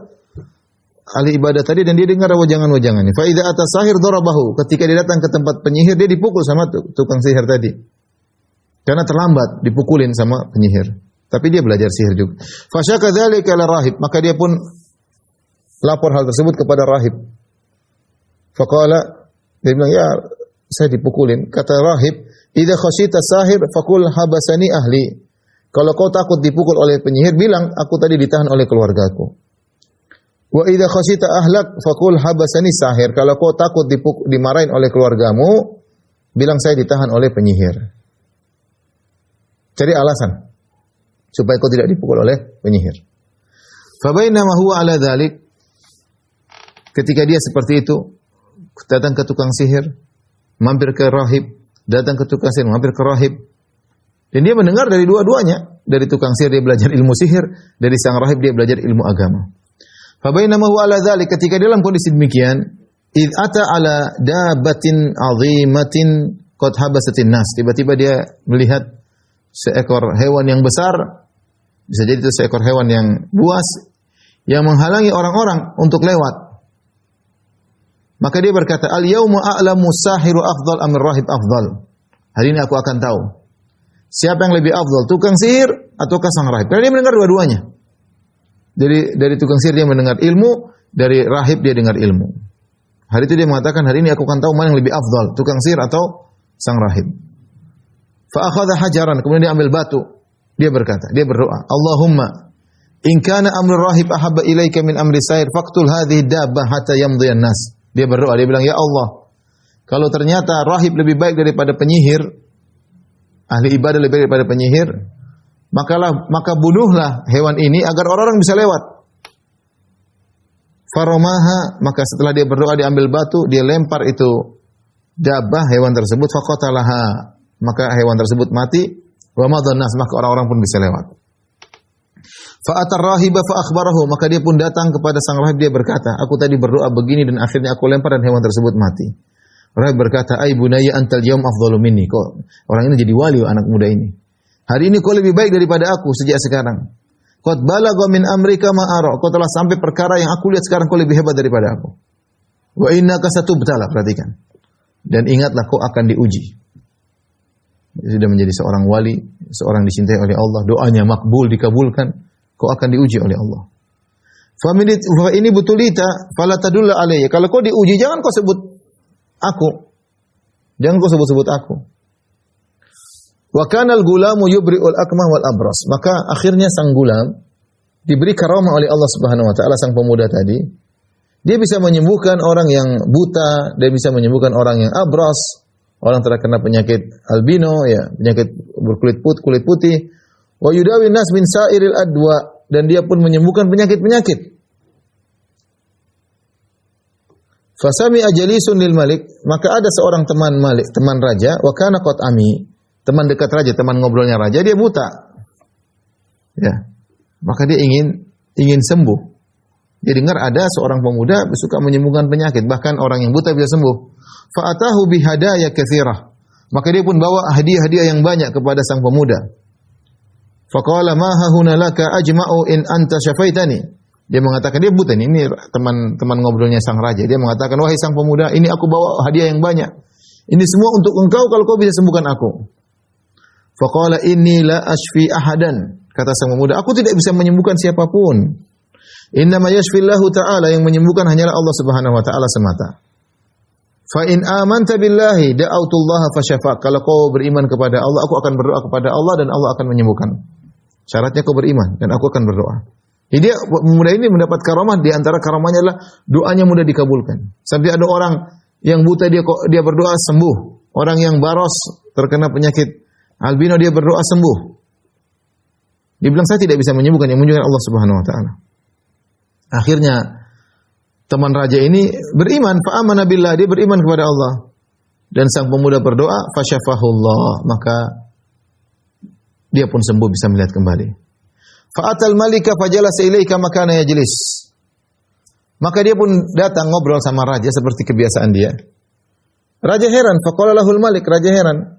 ahli ibadah tadi dan dia dengar wejangan-wejangannya. Fa idza ata sahir darabahu. Ketika dia datang ke tempat penyihir, dia dipukul sama tukang sihir tadi. Karena terlambat, dipukulin sama penyihir. Tapi dia belajar sihir juga. Fasyaka dzalika la rahib, maka dia pun lapor hal tersebut kepada rahib. Faqala, dia bilang, "Ya, saya dipukulin." Kata rahib, "Idza khasyita sahir faqul habasani ahli." Kalau kau takut dipukul oleh penyihir, bilang, "Aku tadi ditahan oleh keluargaku." Wa idza khasyita ahlak faqul habasani sahir. Kalau kau takut dimarahin oleh keluargamu, bilang saya ditahan oleh penyihir. Cari alasan supaya kau tidak dipukul oleh penyihir. Fabainama huwa ala dzalik, ketika dia seperti itu, datang ke tukang sihir, mampir ke rahib, datang ke tukang sihir, mampir ke rahib. Dan dia mendengar dari dua-duanya, dari tukang sihir dia belajar ilmu sihir, dari sang rahib dia belajar ilmu agama. Fabainama huwa ala dzalik, ketika dalam kondisi demikian, id ata ala dabatin azimatin qad habasatin nas. Tiba-tiba dia melihat seekor hewan yang besar, bisa jadi itu seekor hewan yang buas, yang menghalangi orang-orang untuk lewat. Maka dia berkata, "Al-yawma a'lamu sahiru afdal amir rahib afdal." Hari ini aku akan tahu siapa yang lebih afdal, tukang sihir ataukah sang rahib. Karena dia mendengar dua-duanya. Dari tukang sihir dia mendengar ilmu, dari rahib dia dengar ilmu. Hari itu dia mengatakan, hari ini aku akan tahu mana yang lebih afdal, tukang sihir atau sang rahib. Fa akhadha hajaran, kemudian dia ambil batu. Dia berkata, dia berdoa, "Allahumma in kana amru rahib ahabba ilaika min amri sair faqtul hadhihi dabbah hatta yamdhiyan nas." Dia berdoa, dia bilang, "Ya Allah, kalau ternyata rahib lebih baik daripada penyihir, ahli ibadah lebih baik daripada penyihir, maka bunuhlah hewan ini agar orang-orang bisa lewat." Faromaha, maka setelah dia berdoa dia ambil batu, dia lempar itu dabbah hewan tersebut, faqatalaha, maka hewan tersebut mati, wa madhan nas, maka orang-orang pun bisa lewat. Fa atar rahiba fa akhbarahu, maka dia pun datang kepada sang rahib, dia berkata, "Aku tadi berdoa begini dan akhirnya aku lempar dan hewan tersebut mati." Rahib berkata, "Ai bunayya antal yawm afdalu minni." Kok orang ini jadi wali, anak muda ini. Hari ini kau lebih baik daripada aku sejak sekarang. Qad balagha min amrika ma ara. Kau telah sampai perkara yang aku lihat sekarang kau lebih hebat daripada aku. Wa innaka satubtala, perhatikan. Dan ingatlah kau akan diuji. Sudah menjadi seorang wali, seorang dicintai oleh Allah, doanya makbul, dikabulkan, kau akan diuji oleh Allah. Fa ini butulita fala tadulla alayya. Kalau kau diuji jangan kau sebut aku. Jangan kau sebut aku. Wa kana al-gulamu yubri'ul akmah wal abras. Maka akhirnya sang gulam diberi karamah oleh Allah Subhanahu wa taala, sang pemuda tadi. Dia bisa menyembuhkan orang yang buta, dia bisa menyembuhkan orang yang abras, orang terkena penyakit albino, ya, penyakit kulit putih. Wa yudawi nas min sa'iril adwa, dan dia pun menyembuhkan penyakit-penyakit. Fasami ajalisun lil malik, maka ada seorang teman malik, teman raja, wa kana qad ami, teman dekat raja, teman ngobrolnya raja, dia buta. Ya. Maka dia ingin sembuh. Dia dengar ada seorang pemuda suka menyembuhkan penyakit, bahkan orang yang buta bisa sembuh. Fa atahu bi hadaya katsirah. Maka dia pun bawa hadiah-hadiah yang banyak kepada sang pemuda. Fa qala ma hahuna laka ajma'u in anta syafaitani. Dia mengatakan, dia buta ini teman ngobrolnya sang raja. Dia mengatakan, wahai sang pemuda, ini aku bawa hadiah yang banyak. Ini semua untuk engkau kalau kau bisa sembuhkan aku. Fa qala inni la ashfi ahadan. Kata sang pemuda, aku tidak bisa menyembuhkan siapapun. Innama yashfillahu ta'ala, yang menyembuhkan hanyalah Allah Subhanahu wa taala semata. Fa in amanta billahi da'autullaha fasyafaq. Kalau kau beriman kepada Allah, aku akan berdoa kepada Allah dan Allah akan menyembuhkan. Syaratnya kau beriman dan aku akan berdoa. Jadi dia pemuda ini mendapat karamah, di antara karamahnya adalah doanya mudah dikabulkan. Sampai ada orang yang buta dia berdoa sembuh. Orang yang baros terkena penyakit albino dia berdoa sembuh. Dia bilang saya tidak bisa menyembuhkan, yang menyembuhkan Allah Subhanahu wa taala. Akhirnya teman raja ini beriman, fa amana billah, dia beriman kepada Allah. Dan sang pemuda berdoa, fasyafahullah, maka dia pun sembuh, bisa melihat kembali. Fa atal malika fajalasa ilaika makana yajlis. Maka dia pun datang ngobrol sama raja seperti kebiasaan dia. Raja heran, faqala lahul malik, raja heran.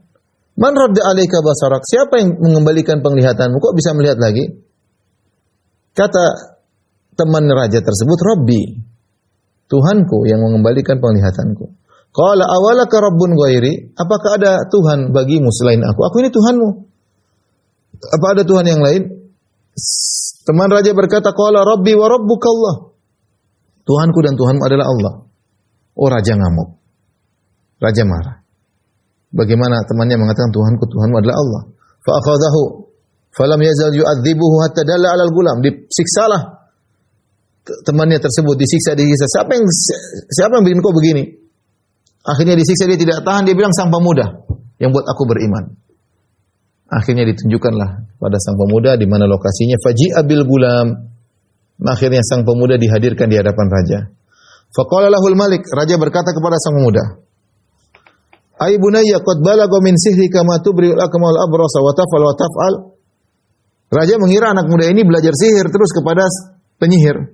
Man radda alaika basarak? Siapa yang mengembalikan penglihatanmu? Kok bisa melihat lagi? Kata teman raja tersebut, Rabbi, Tuhanku yang mengembalikan penglihatanku. Qala awalaka rabbun ghairi? Apakah ada Tuhan bagimu selain aku? Aku ini Tuhanmu. Apa ada Tuhan yang lain? Teman raja berkata, qala Rabbi wa rabbuka Allah. Tuhanku dan Tuhanmu adalah Allah. Oh, raja ngamuk. Raja marah. Bagaimana temannya mengatakan Tuhanku, Tuhanmu adalah Allah. Fa akhadhahu falam yazal yu'adzibuhu hatta dalla 'alal gulam. Disiksalah temannya tersebut, disiksa. Siapa yang bikin kau begini? Akhirnya disiksa, dia tidak tahan, dia bilang sang pemuda yang buat aku beriman. Akhirnya ditunjukkanlah pada sang pemuda di mana lokasinya. Faji'a bil gulam. Akhirnya sang pemuda dihadirkan di hadapan raja. Faqala lahul malik, raja berkata kepada sang pemuda, Ai bunayya qad balagha min sihrika ma tubri'ul akmal abrasa wa taf'al wa taf'al. Raja mengira anak muda ini belajar sihir terus kepada penyihir.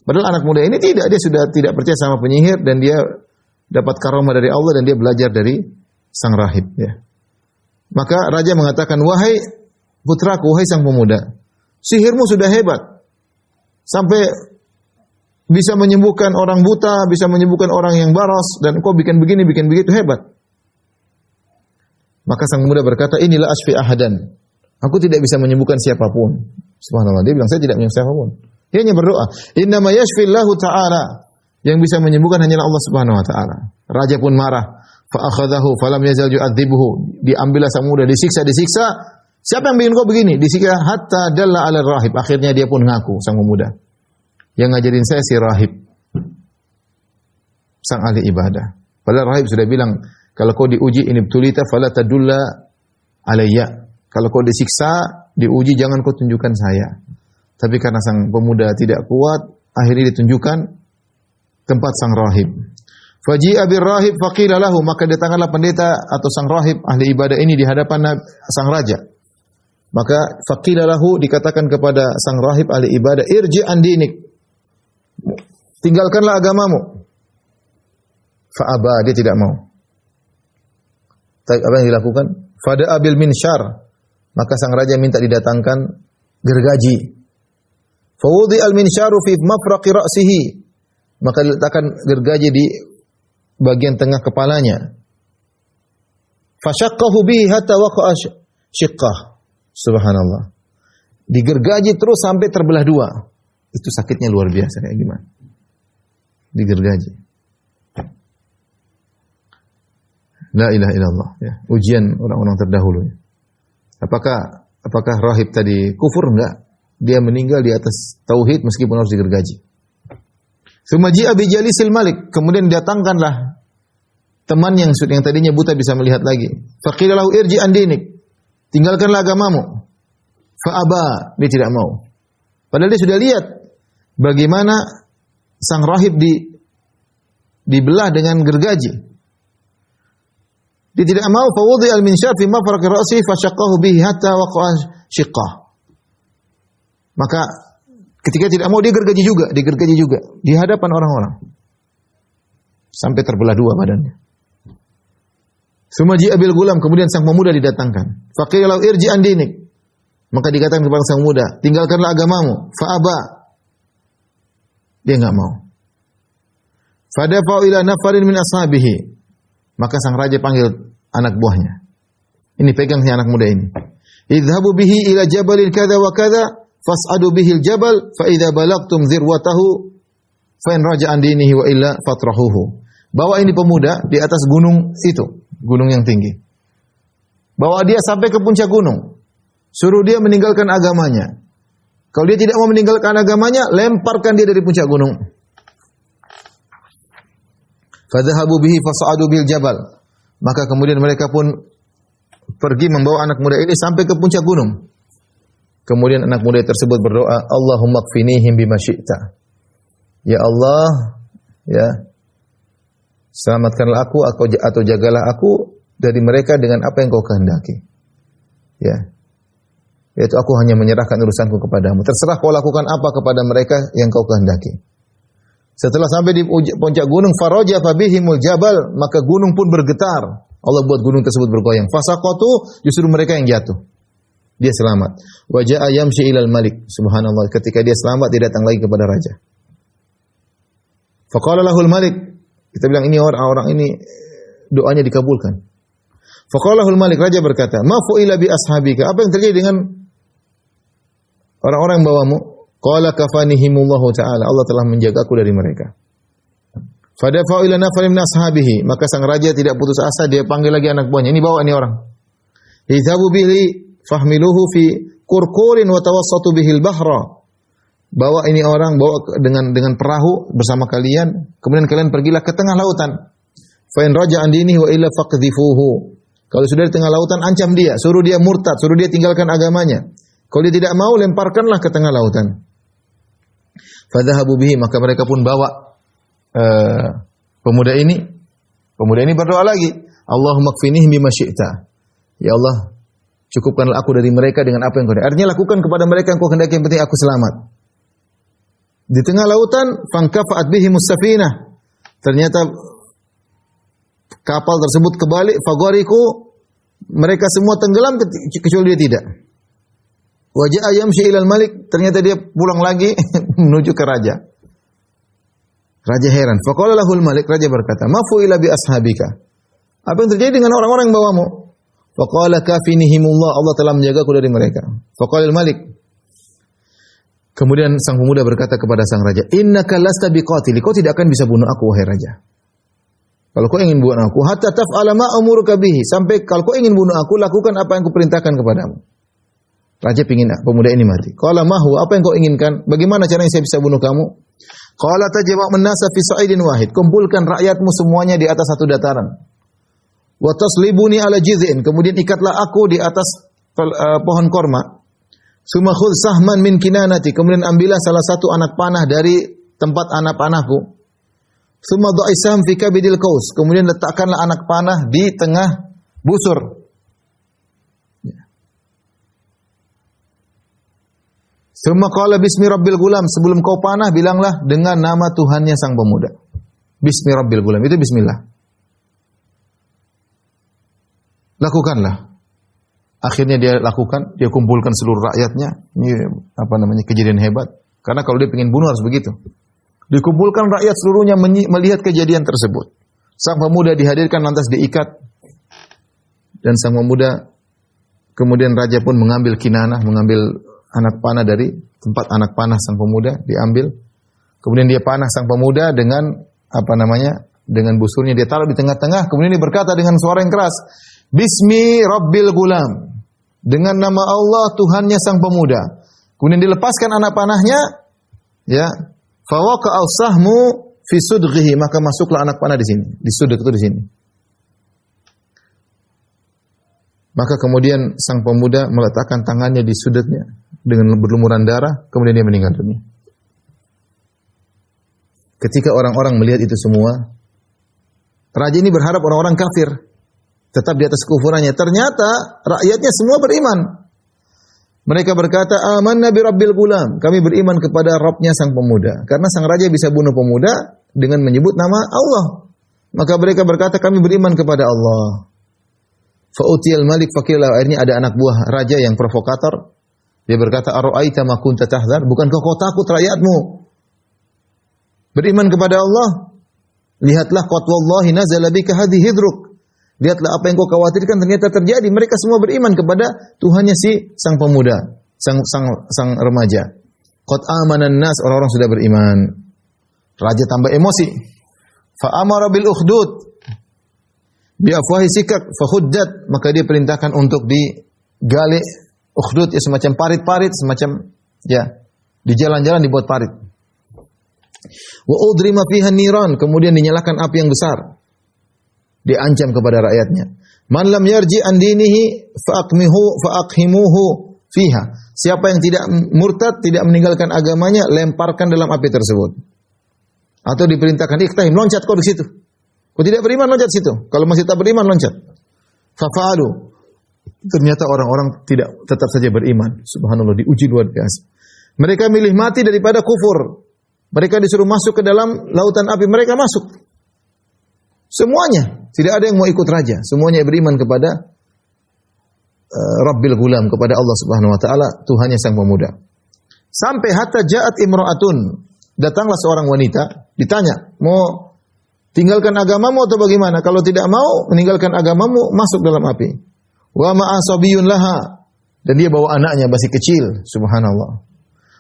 Padahal anak muda ini tidak, dia sudah tidak percaya sama penyihir dan dia dapat karamah dari Allah dan dia belajar dari sang rahib, ya. Maka raja mengatakan, wahai putraku, wahai sang pemuda, sihirmu sudah hebat. Sampai bisa menyembuhkan orang buta, bisa menyembuhkan orang yang baros, dan kau bikin begini, bikin begitu, hebat. Maka sang pemuda berkata, inilah asfi ahadan. Aku tidak bisa menyembuhkan siapapun. Subhanallah, dia bilang, saya tidak menyembuhkan siapapun. Dia hanya berdoa, innama yashfillahu ta'ala. Yang bisa menyembuhkan hanyalah Allah Subhanahu wa taala. Raja pun marah. Fa akhadhahu falam yazal yu'adzibuhu. Diambillah sang muda, disiksa. Siapa yang bikin kau begini? Disiksa hatta dalla 'ala rahib. Akhirnya dia pun ngaku, sang pemuda. Yang ngajarin saya si rahib, sang ahli ibadah. Padahal rahib sudah bilang, kalau kau diuji ini betulita fala tadulla alayya. Kalau kau disiksa, diuji jangan kau tunjukkan saya. Tapi karena sang pemuda tidak kuat, akhirnya ditunjukkan tempat sang rahib. Faji'a bir rahib faqila lahu, maka datanglah pendeta atau sang rahib ahli ibadah ini di hadapan sang raja. Maka faqila lahu, dikatakan kepada sang rahib ahli ibadah, irji an dinik. Tinggalkanlah agamamu. Fa aba, dia tidak mau. Tapi apa yang dilakukan? Fada abil minsyar. Maka sang raja minta didatangkan gergaji. Fawudi al-minsyaru fi mafraqi ra'sihi. Maka diletakkan gergaji di bagian tengah kepalanya. Fasyaqqahu bihi hatta waqa'a syiqqah. Subhanallah. Digergaji terus sampai terbelah dua. Itu sakitnya luar biasa kayak gimana? Digergaji. La ilaha illallah, ya. Ujian orang-orang terdahulu. Apakah rahib tadi kufur? Enggak. Dia meninggal di atas tauhid meskipun harus digergaji. Tsumma ji'a bi jalisil malik, kemudian datangkanlah teman yang tadinya buta bisa melihat lagi. Faqila lahu irji an dinik, tinggalkanlah agamamu. Fa aba, dia tidak mau. Padahal dia sudah lihat bagaimana sang rahib dibelah dengan gergaji. Dia tidak mau. Fa wudi al minsyar fi mafraq ra'si fa shaqqahu bihi hatta waqa'a shiqqah. Maka ketika tidak mau dia gergaji juga di hadapan orang-orang. Sampai terbelah dua badannya. Tsumma ji'a bil gulam, kemudian sang pemuda didatangkan. Faqila lahu irji an dinik. Maka dikatakan kepada sang pemuda, tinggalkanlah agamamu. Fa aba. Dia enggak mau. Fadafa'u ila nafarin min ashabihi. Maka sang raja panggil anak buahnya. Ini pegang si anak muda ini. Idhabu bihi ila jabalil kadza wa kadza fas'adu bihil jabal fa idza balagtum zirwatahu fa in raja'a an dinihi wa illa fatrahuhu. Bawa ini pemuda di atas gunung itu, gunung yang tinggi. Bawa dia sampai ke puncak gunung. Suruh dia meninggalkan agamanya. Kalau dia tidak mau meninggalkan agamanya, lemparkan dia dari puncak gunung. Fadhahabu bihi fas'adu bil jabal. Maka kemudian mereka pun pergi membawa anak muda ini sampai ke puncak gunung. Kemudian anak muda tersebut berdoa, Allahumma kfinihim bima syi'ta. Ya Allah, ya, selamatkanlah aku atau jagalah aku dari mereka dengan apa yang kau kehendaki. Ya. Yaitu aku hanya menyerahkan urusanku kepadamu. Terserah kau lakukan apa kepada mereka yang kau kehendaki. Setelah sampai di puncak gunung, faraja fabihimul jabal, maka gunung pun bergetar. Allah buat gunung tersebut bergoyang. Fasaqatu, justru mereka yang jatuh. Dia selamat. Wa jaa yamshi ilal malik. Subhanallah, ketika dia selamat dia datang lagi kepada raja. Faqala lahul malik. Kita bilang ini orang ini doanya dikabulkan. Faqala lahul malik, raja berkata, "Ma fu'ila bi ashabika?" Apa yang terjadi dengan orang-orang yang bawamu? Qala kafanihimullahu ta'ala. Allah telah menjagaku dari mereka. Fadafa'u ila nafarin min ashabihi. Maka sang raja tidak putus asa, dia panggil lagi anak buahnya. Ini bawa ini orang. Idhabu bihi fahmiluhu fi kurkurin wa tawassatu bihil bahra. Bawa ini orang, bawa dengan perahu bersama kalian, kemudian kalian pergilah ke tengah lautan. Fa in raja'a an dinihi wa illa faqdhifuhu. Kalau sudah di tengah lautan, ancam dia, suruh dia murtad, suruh dia tinggalkan agamanya. Kalau dia tidak mau, lemparkanlah ke tengah lautan. Fadhahabu bihi, maka mereka pun bawa pemuda ini. Pemuda ini berdoa lagi, Allahumma kfinihim bima syi'ta. Ya Allah, cukupkanlah aku dari mereka dengan apa yang kau kehendaki. Artinya lakukan kepada mereka yang kau kehendaki, yang penting aku selamat. Di tengah lautan, fankafa'at bihimus safinah. Ternyata kapal tersebut kebalik, fagoriku, mereka semua tenggelam kecuali dia tidak. Wajah ayam syilal malik, ternyata dia pulang lagi menuju ke raja. Raja heran. Faqala lahul malik, raja berkata, "Ma fu'ila bi ashabika?" Apa yang terjadi dengan orang-orang yang bawamu? Faqala kafinihimullah, Allah telah menjagaku dari mereka. Faqala al-malik. Kemudian sang pemuda berkata kepada sang raja, "Innaka lasta biqatili." Kau tidak akan bisa bunuh aku, wahai raja. Kalau kau ingin bunuh aku, hatta taf'ala ma amuruka bihi. Sampai kalau kau ingin bunuh aku, lakukan apa yang kuperintahkan kepadamu. Raja ingin pemuda ini mati. Qala mahu, apa yang kau inginkan? Bagaimana caranya saya bisa bunuh kamu? Qala tajma'un nasa fi sa'idin wahid. Kumpulkan rakyatmu semuanya di atas satu dataran. Wa taslibuni ala jiz'in. Kemudian ikatlah aku di atas pohon korma. Summa khudh sahman min kinanati. Kemudian ambillah salah satu anak panah dari tempat anak panahku. Summa dha'isam fi kabidil qaus. Kemudian letakkanlah anak panah di tengah busur. Summa qala bismi rabbil gulam. Sebelum kau panah, bilanglah dengan nama Tuhannya sang pemuda. Bismi rabbil gulam. Itu bismillah. Lakukanlah. Akhirnya dia lakukan. Dia kumpulkan seluruh rakyatnya. Ini kejadian hebat. Karena kalau dia ingin bunuh harus begitu. Dikumpulkan rakyat seluruhnya melihat kejadian tersebut. Sang pemuda dihadirkan lantas diikat. Dan sang pemuda, kemudian raja pun mengambil kinanah, mengambil anak panah dari tempat anak panah sang pemuda diambil. Kemudian dia panah sang pemuda dengan dengan busurnya dia taruh di tengah-tengah. Kemudian dia berkata dengan suara yang keras, Bismi Rabbil Gulam. Dengan nama Allah Tuhannya sang pemuda. Kemudian dilepaskan anak panahnya, ya. Fawaqa'a sahmu fi sudghihi, maka masuklah anak panah di sini, di sudut itu di sini. Maka kemudian sang pemuda meletakkan tangannya di sudutnya dengan berlumuran darah, kemudian dia meninggal dunia. Ketika orang-orang melihat itu semua, raja ini berharap orang-orang kafir tetap di atas kufurannya. Ternyata rakyatnya semua beriman. Mereka berkata, amanna bi Rabbil Gulam. Kami beriman kepada Rabbnya sang pemuda. Karena sang raja bisa bunuh pemuda dengan menyebut nama Allah. Maka mereka berkata, kami beriman kepada Allah. Fa'utiyal malik faqila. Akhirnya ada anak buah raja yang provokator. Dia berkata, ara'aita ma kunta tahdzar? Bukankah kau takut rakyatmu beriman kepada Allah? Lihatlah qad wallahi nazala bika hadhihi hidruk. Lihatlah apa yang kau khawatirkan ternyata terjadi. Mereka semua beriman kepada Tuhannya si sang pemuda, sang remaja. Qad amanan nas, orang-orang sudah beriman. Raja tambah emosi. Fa amara bil ukhdud bi afwahi sikak fa khuddat, maka dia perintahkan untuk digali ukhdud, ya semacam parit-parit, semacam ya di jalan-jalan dibuat parit. Wa udrima fiha niran, kemudian dinyalakan api yang besar. Diancam kepada rakyatnya. Man lam yarji an dinihi fa'aqhimuhu fiha. Siapa yang tidak murtad, tidak meninggalkan agamanya, lemparkan dalam api tersebut. Atau diperintahkan iktahim, loncat kau di situ. Kau tidak beriman, loncat situ. Kalau masih tak beriman, loncat. Fafa'alu. Ternyata orang-orang tidak tetap saja beriman. Subhanallah, diuji luar biasa. Mereka milih mati daripada kufur. Mereka disuruh masuk ke dalam lautan api, mereka masuk. Semuanya, tidak ada yang mau ikut raja. Semuanya beriman kepada Rabbil Gulam, kepada Allah Subhanahu wa taala, Tuhannya sang pemuda. Sampai hatta ja'at imra'atun, datanglah seorang wanita, ditanya, "Mau tinggalkan agamamu atau bagaimana? Kalau tidak mau meninggalkan agamamu, masuk dalam api." Wa ma'asabiyun laha, dan dia bawa anaknya masih kecil, subhanallah.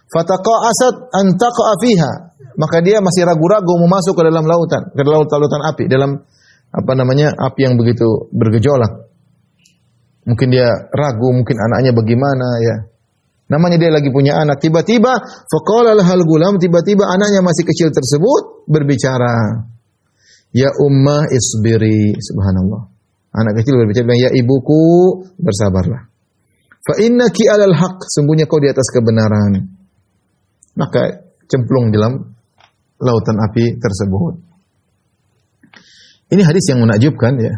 Fataqa'asat an taqa'a fiha, maka dia masih ragu-ragu mau masuk ke dalam lautan, ke dalam lautan api, dalam api yang begitu bergejolak. Mungkin dia ragu, mungkin anaknya bagaimana ya. Namanya dia lagi punya anak, tiba-tiba faqala lahal gulam, tiba-tiba anaknya masih kecil tersebut berbicara. Ya ummah isbiri, subhanallah. Anak kecil berbicara, ya ibuku bersabarlah. Fa innaki alal haq, sungguhnya kau di atas kebenaran. Maka cemplung dalam lautan api tersebut. Ini hadis yang menakjubkan ya.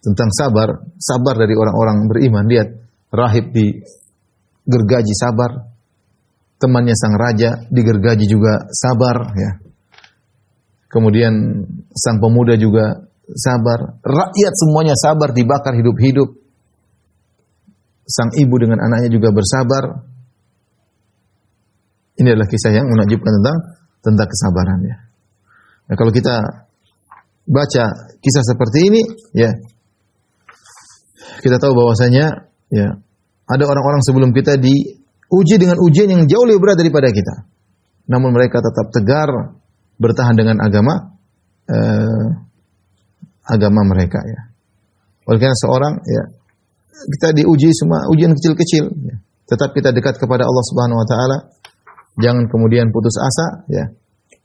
Tentang sabar dari orang-orang beriman. Lihat, rahib digergaji sabar. Temannya sang raja digergaji juga sabar ya. Kemudian sang pemuda juga sabar. Rakyat semuanya sabar, dibakar hidup-hidup. Sang ibu dengan anaknya juga bersabar. Ini adalah kisah yang menakjubkan tentang kesabaran ya. Nah, kalau kita baca kisah seperti ini ya, kita tahu bahwasanya ya ada orang-orang sebelum kita diuji dengan ujian yang jauh lebih berat daripada kita. Namun mereka tetap tegar bertahan dengan agama mereka ya. Oleh karena seorang ya, kita diuji semua ujian kecil-kecil ya. Tetap kita dekat kepada Allah Subhanahu wa taala. Jangan kemudian putus asa ya.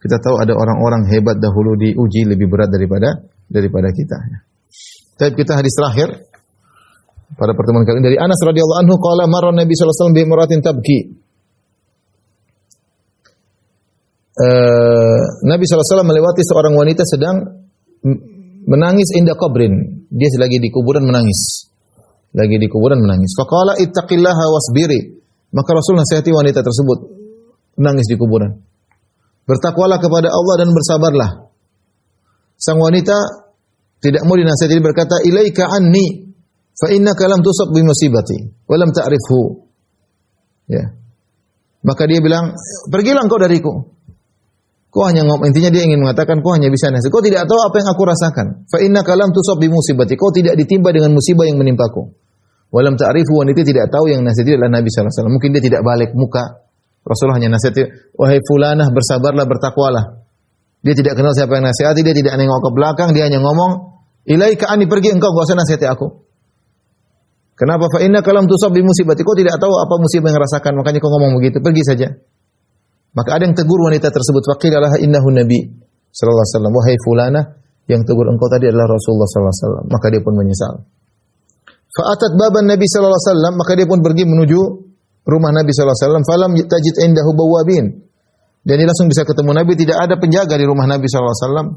Kita tahu ada orang-orang hebat dahulu diuji lebih berat daripada kita ya. Tapi kita hadis terakhir pada pertemuan kali ini dari Anas radhiyallahu anhu qala marra Nabi sallallahu alaihi wasallam bi imratin tabki. Nabi sallallahu alaihi wasallam melewati seorang wanita sedang menangis inda qabrin. Dia lagi di kuburan menangis. Faqala ittaqillaha wasbiri. Maka Rasul nasihati wanita tersebut menangis di kuburan. Bertakwalah kepada Allah dan bersabarlah. Sang wanita tidak mau dinasihati, dia berkata, "Ilaika anni, fa innaka lam tusab bi musibati wa lam ta'rifhu." Ya. Maka dia bilang, "Pergilah engkau dariku." Kau hanya intinya dia ingin mengatakan kau hanya bisa nasihat. Kau tidak tahu apa yang aku rasakan. Fa innaka lam tusab bi musibati. Kau tidak ditimpa dengan musibah yang menimpaku. Walam ta'rifu, wanita tidak tahu yang nasihati adalah Nabi sallallahu alaihi wasallam. Mungkin dia tidak balik muka. Rasulullah hanya nasihati, wahai fulanah, bersabarlah, bertakwalah. Dia tidak kenal siapa yang nasihati, dia tidak nengok ke belakang, dia hanya ngomong, ilaika ani, pergi engkau, enggak usah nasihati aku. Kenapa? Fa inna kalam tusab bi musibati. Kau tidak tahu apa musibah yang rasakan, makanya kau ngomong begitu. Pergi saja. Maka ada yang tegur wanita tersebut, faqilalah innahu nabi sallallahu alaihi wasallam. Wahai fulanah, yang tegur engkau tadi adalah Rasulullah sallallahu alaihi wasallam. Maka dia pun menyesal. Fa'atat baban Nabi sallallahu alaihi wasallam, maka dia pun pergi menuju rumah Nabi sallallahu alaihi wasallam. Falam tajid indahu bawabin. Dan dia langsung bisa ketemu Nabi, tidak ada penjaga di rumah Nabi sallallahu alaihi wasallam.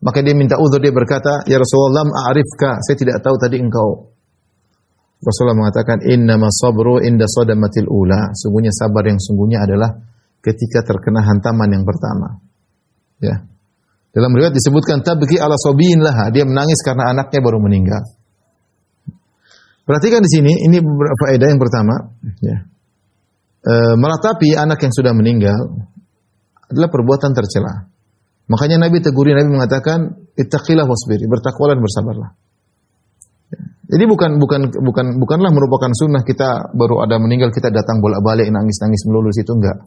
Maka dia minta uzur, dia berkata, "Ya Rasulullah, lam a'rifka, saya tidak tahu tadi engkau." Rasulullah mengatakan, "Innama sabru inda sadamatil ula." Sungguhnya sabar yang sungguhnya adalah ketika terkena hantaman yang pertama. Ya. Dalam riwayat disebutkan tabki ala sabiyin laha, dia menangis karena anaknya baru meninggal. Perhatikan di sini, ini beberapa faedah. Yang pertama, ya. Meratapi anak yang sudah meninggal adalah perbuatan tercela. Makanya Nabi teguri, Nabi mengatakan, ittaqillah wasbiri, bertakwalah dan bersabarlah. Ya. Jadi bukanlah merupakan sunnah kita baru ada meninggal kita datang bolak-balik nangis-nangis melulu situ, enggak.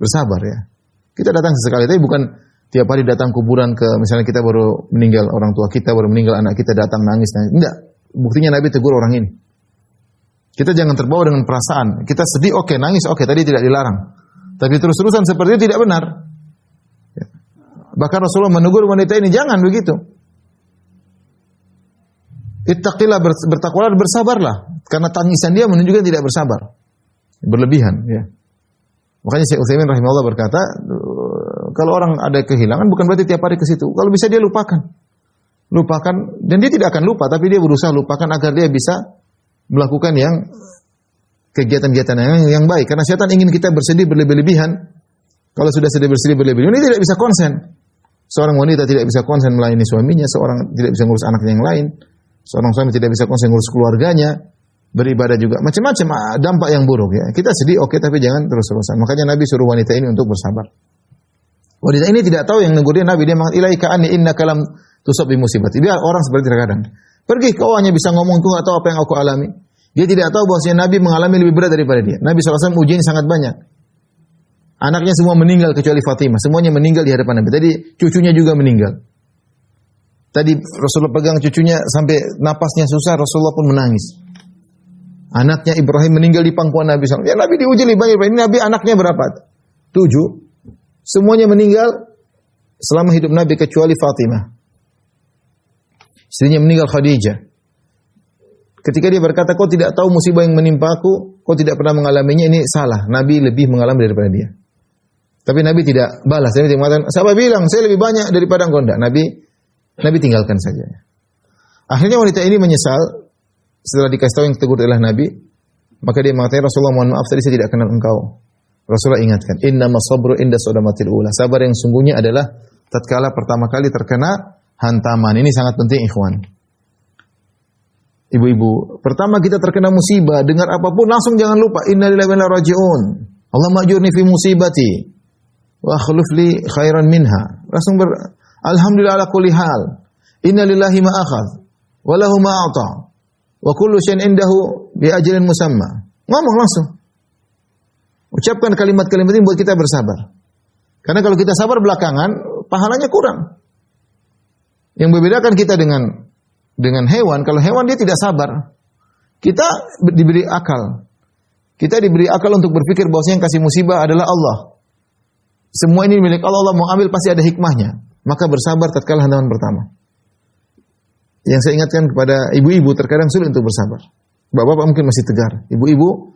Bersabar ya. Kita datang sesekali, tapi bukan tiap hari datang kuburan ke, misalnya kita baru meninggal orang tua kita, baru meninggal anak kita datang nangis. Enggak. Buktinya Nabi tegur orang ini. Kita jangan terbawa dengan perasaan. Kita sedih, oke, nangis, oke, tadi tidak dilarang. Tapi terus-terusan seperti itu tidak benar. Ya. Bahkan Rasulullah menegur wanita ini, jangan begitu. Ittaqillah, bertakwalah, bersabarlah. Karena tangisan dia menunjukkan tidak bersabar. Berlebihan, ya. Makanya Syekh Utsaimin rahimahullah berkata, kalau orang ada kehilangan bukan berarti tiap hari ke situ. Kalau bisa dia lupakan. Dan dia tidak akan lupa, tapi dia berusaha lupakan agar dia bisa melakukan yang kegiatan-kegiatan yang baik. Karena setan ingin kita bersedih berlebih-lebihan. Kalau sudah sedih bersedih berlebih-lebihan, ini tidak bisa konsen. Seorang wanita tidak bisa konsen melayani suaminya, seorang tidak bisa ngurus anaknya yang lain, seorang suami tidak bisa konsen ngurus keluarganya, beribadah juga, macam-macam dampak yang buruk ya. Kita sedih, oke, tapi jangan terus-terusan. Makanya Nabi suruh wanita ini untuk bersabar. Wanita ini tidak tahu yang negur dia Nabi, dia mengatakan ilaika anni innaka lam tusab bi musibati. Dia orang seperti terkadang. Pergi, kau hanya bisa ngomong, kau enggak tahu apa yang aku alami. Dia tidak tahu bahwasanya Nabi mengalami lebih berat daripada dia. Nabi SAW ujian sangat banyak. Anaknya semua meninggal kecuali Fatimah. Semuanya meninggal di hadapan Nabi. Tadi cucunya juga meninggal. Tadi Rasulullah pegang cucunya sampai napasnya susah, Rasulullah pun menangis. Anaknya Ibrahim meninggal di pangkuan Nabi SAW. Ya Nabi diuji lebih banyak. Ini Nabi anaknya berapa? 7. Semuanya meninggal selama hidup Nabi kecuali Fatimah. Istrinya meninggal Khadijah. Ketika dia berkata, kau tidak tahu musibah yang menimpa aku, kau tidak pernah mengalaminya, ini salah. Nabi lebih mengalami daripada dia. Tapi Nabi tidak balas. Nabi tidak mengatakan, siapa bilang saya lebih banyak daripada engkau? Enggak. Nabi tinggalkan saja. Akhirnya wanita ini menyesal setelah dikasih tahu yang tegur adalah Nabi. Maka dia mengatakan, Rasulullah mohon maaf tadi saya tidak kenal engkau. Rasulullah ingatkan, innama sabru inda sadamatil ula. Sabar yang sungguhnya adalah tatkala pertama kali terkena hantaman. Ini sangat penting ikhwan. Ibu-ibu, pertama kita terkena musibah, dengar apapun langsung jangan lupa inna lillahi wa inna ilaihi raji'un. Allahumma ajurni fi musibati wa akhlif li khairan minha. Langsung alhamdulillah ala kulli hal. Inna lillahi ma akhadh wa lahu ma a'ta wa kullu syai'in indahu bi ajalin musamma. Ngomong langsung. Ucapkan kalimat-kalimat ini buat kita bersabar. Karena kalau kita sabar belakangan, pahalanya kurang. Yang membedakan kita dengan hewan, kalau hewan dia tidak sabar. Kita diberi akal. Kita diberi akal untuk berpikir bahwa yang kasih musibah adalah Allah. Semua ini milik Allah, Allah mau ambil pasti ada hikmahnya. Maka bersabar tatkala hantaman pertama. Yang saya ingatkan kepada ibu-ibu terkadang sulit untuk bersabar. Bapak-bapak mungkin masih tegar. Ibu-ibu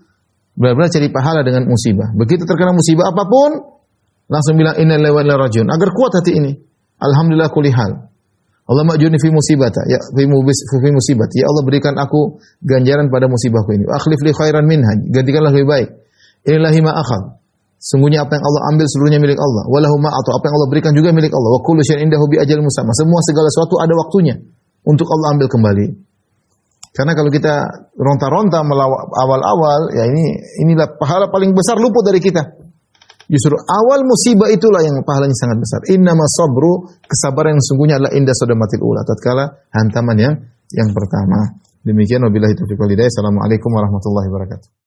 benar-benar cari pahala dengan musibah. Begitu terkena musibah apapun, langsung bilang inna lillahi wa inna ilaihi raji'un. Agar kuat hati ini. Alhamdulillah kulli hal. Allah ma'jurni fi musibata, ya fi musibati. Ya Allah berikan aku ganjaran pada musibahku ini. Akhlif li khairan minha, gantikanlah lebih baik. Inillahi ma akhadh. Sungguhnya apa yang Allah ambil seluruhnya milik Allah. Walahu ma atau apa yang Allah berikan juga milik Allah. Wa kullu syai'in indahu bi ajalin musamma. Semua segala sesuatu ada waktunya untuk Allah ambil kembali. Karena kalau kita ronta-ronta awal-awal, ya inilah pahala paling besar luput dari kita. Justru awal musibah itulah yang pahalanya sangat besar. Innama sabru, kesabaran yang sungguhnya adalah inda sadamatil ula. Tatkala hantaman yang pertama. Demikian wabillahi taufiq wal hidayah. Assalamualaikum warahmatullahi wabarakatuh.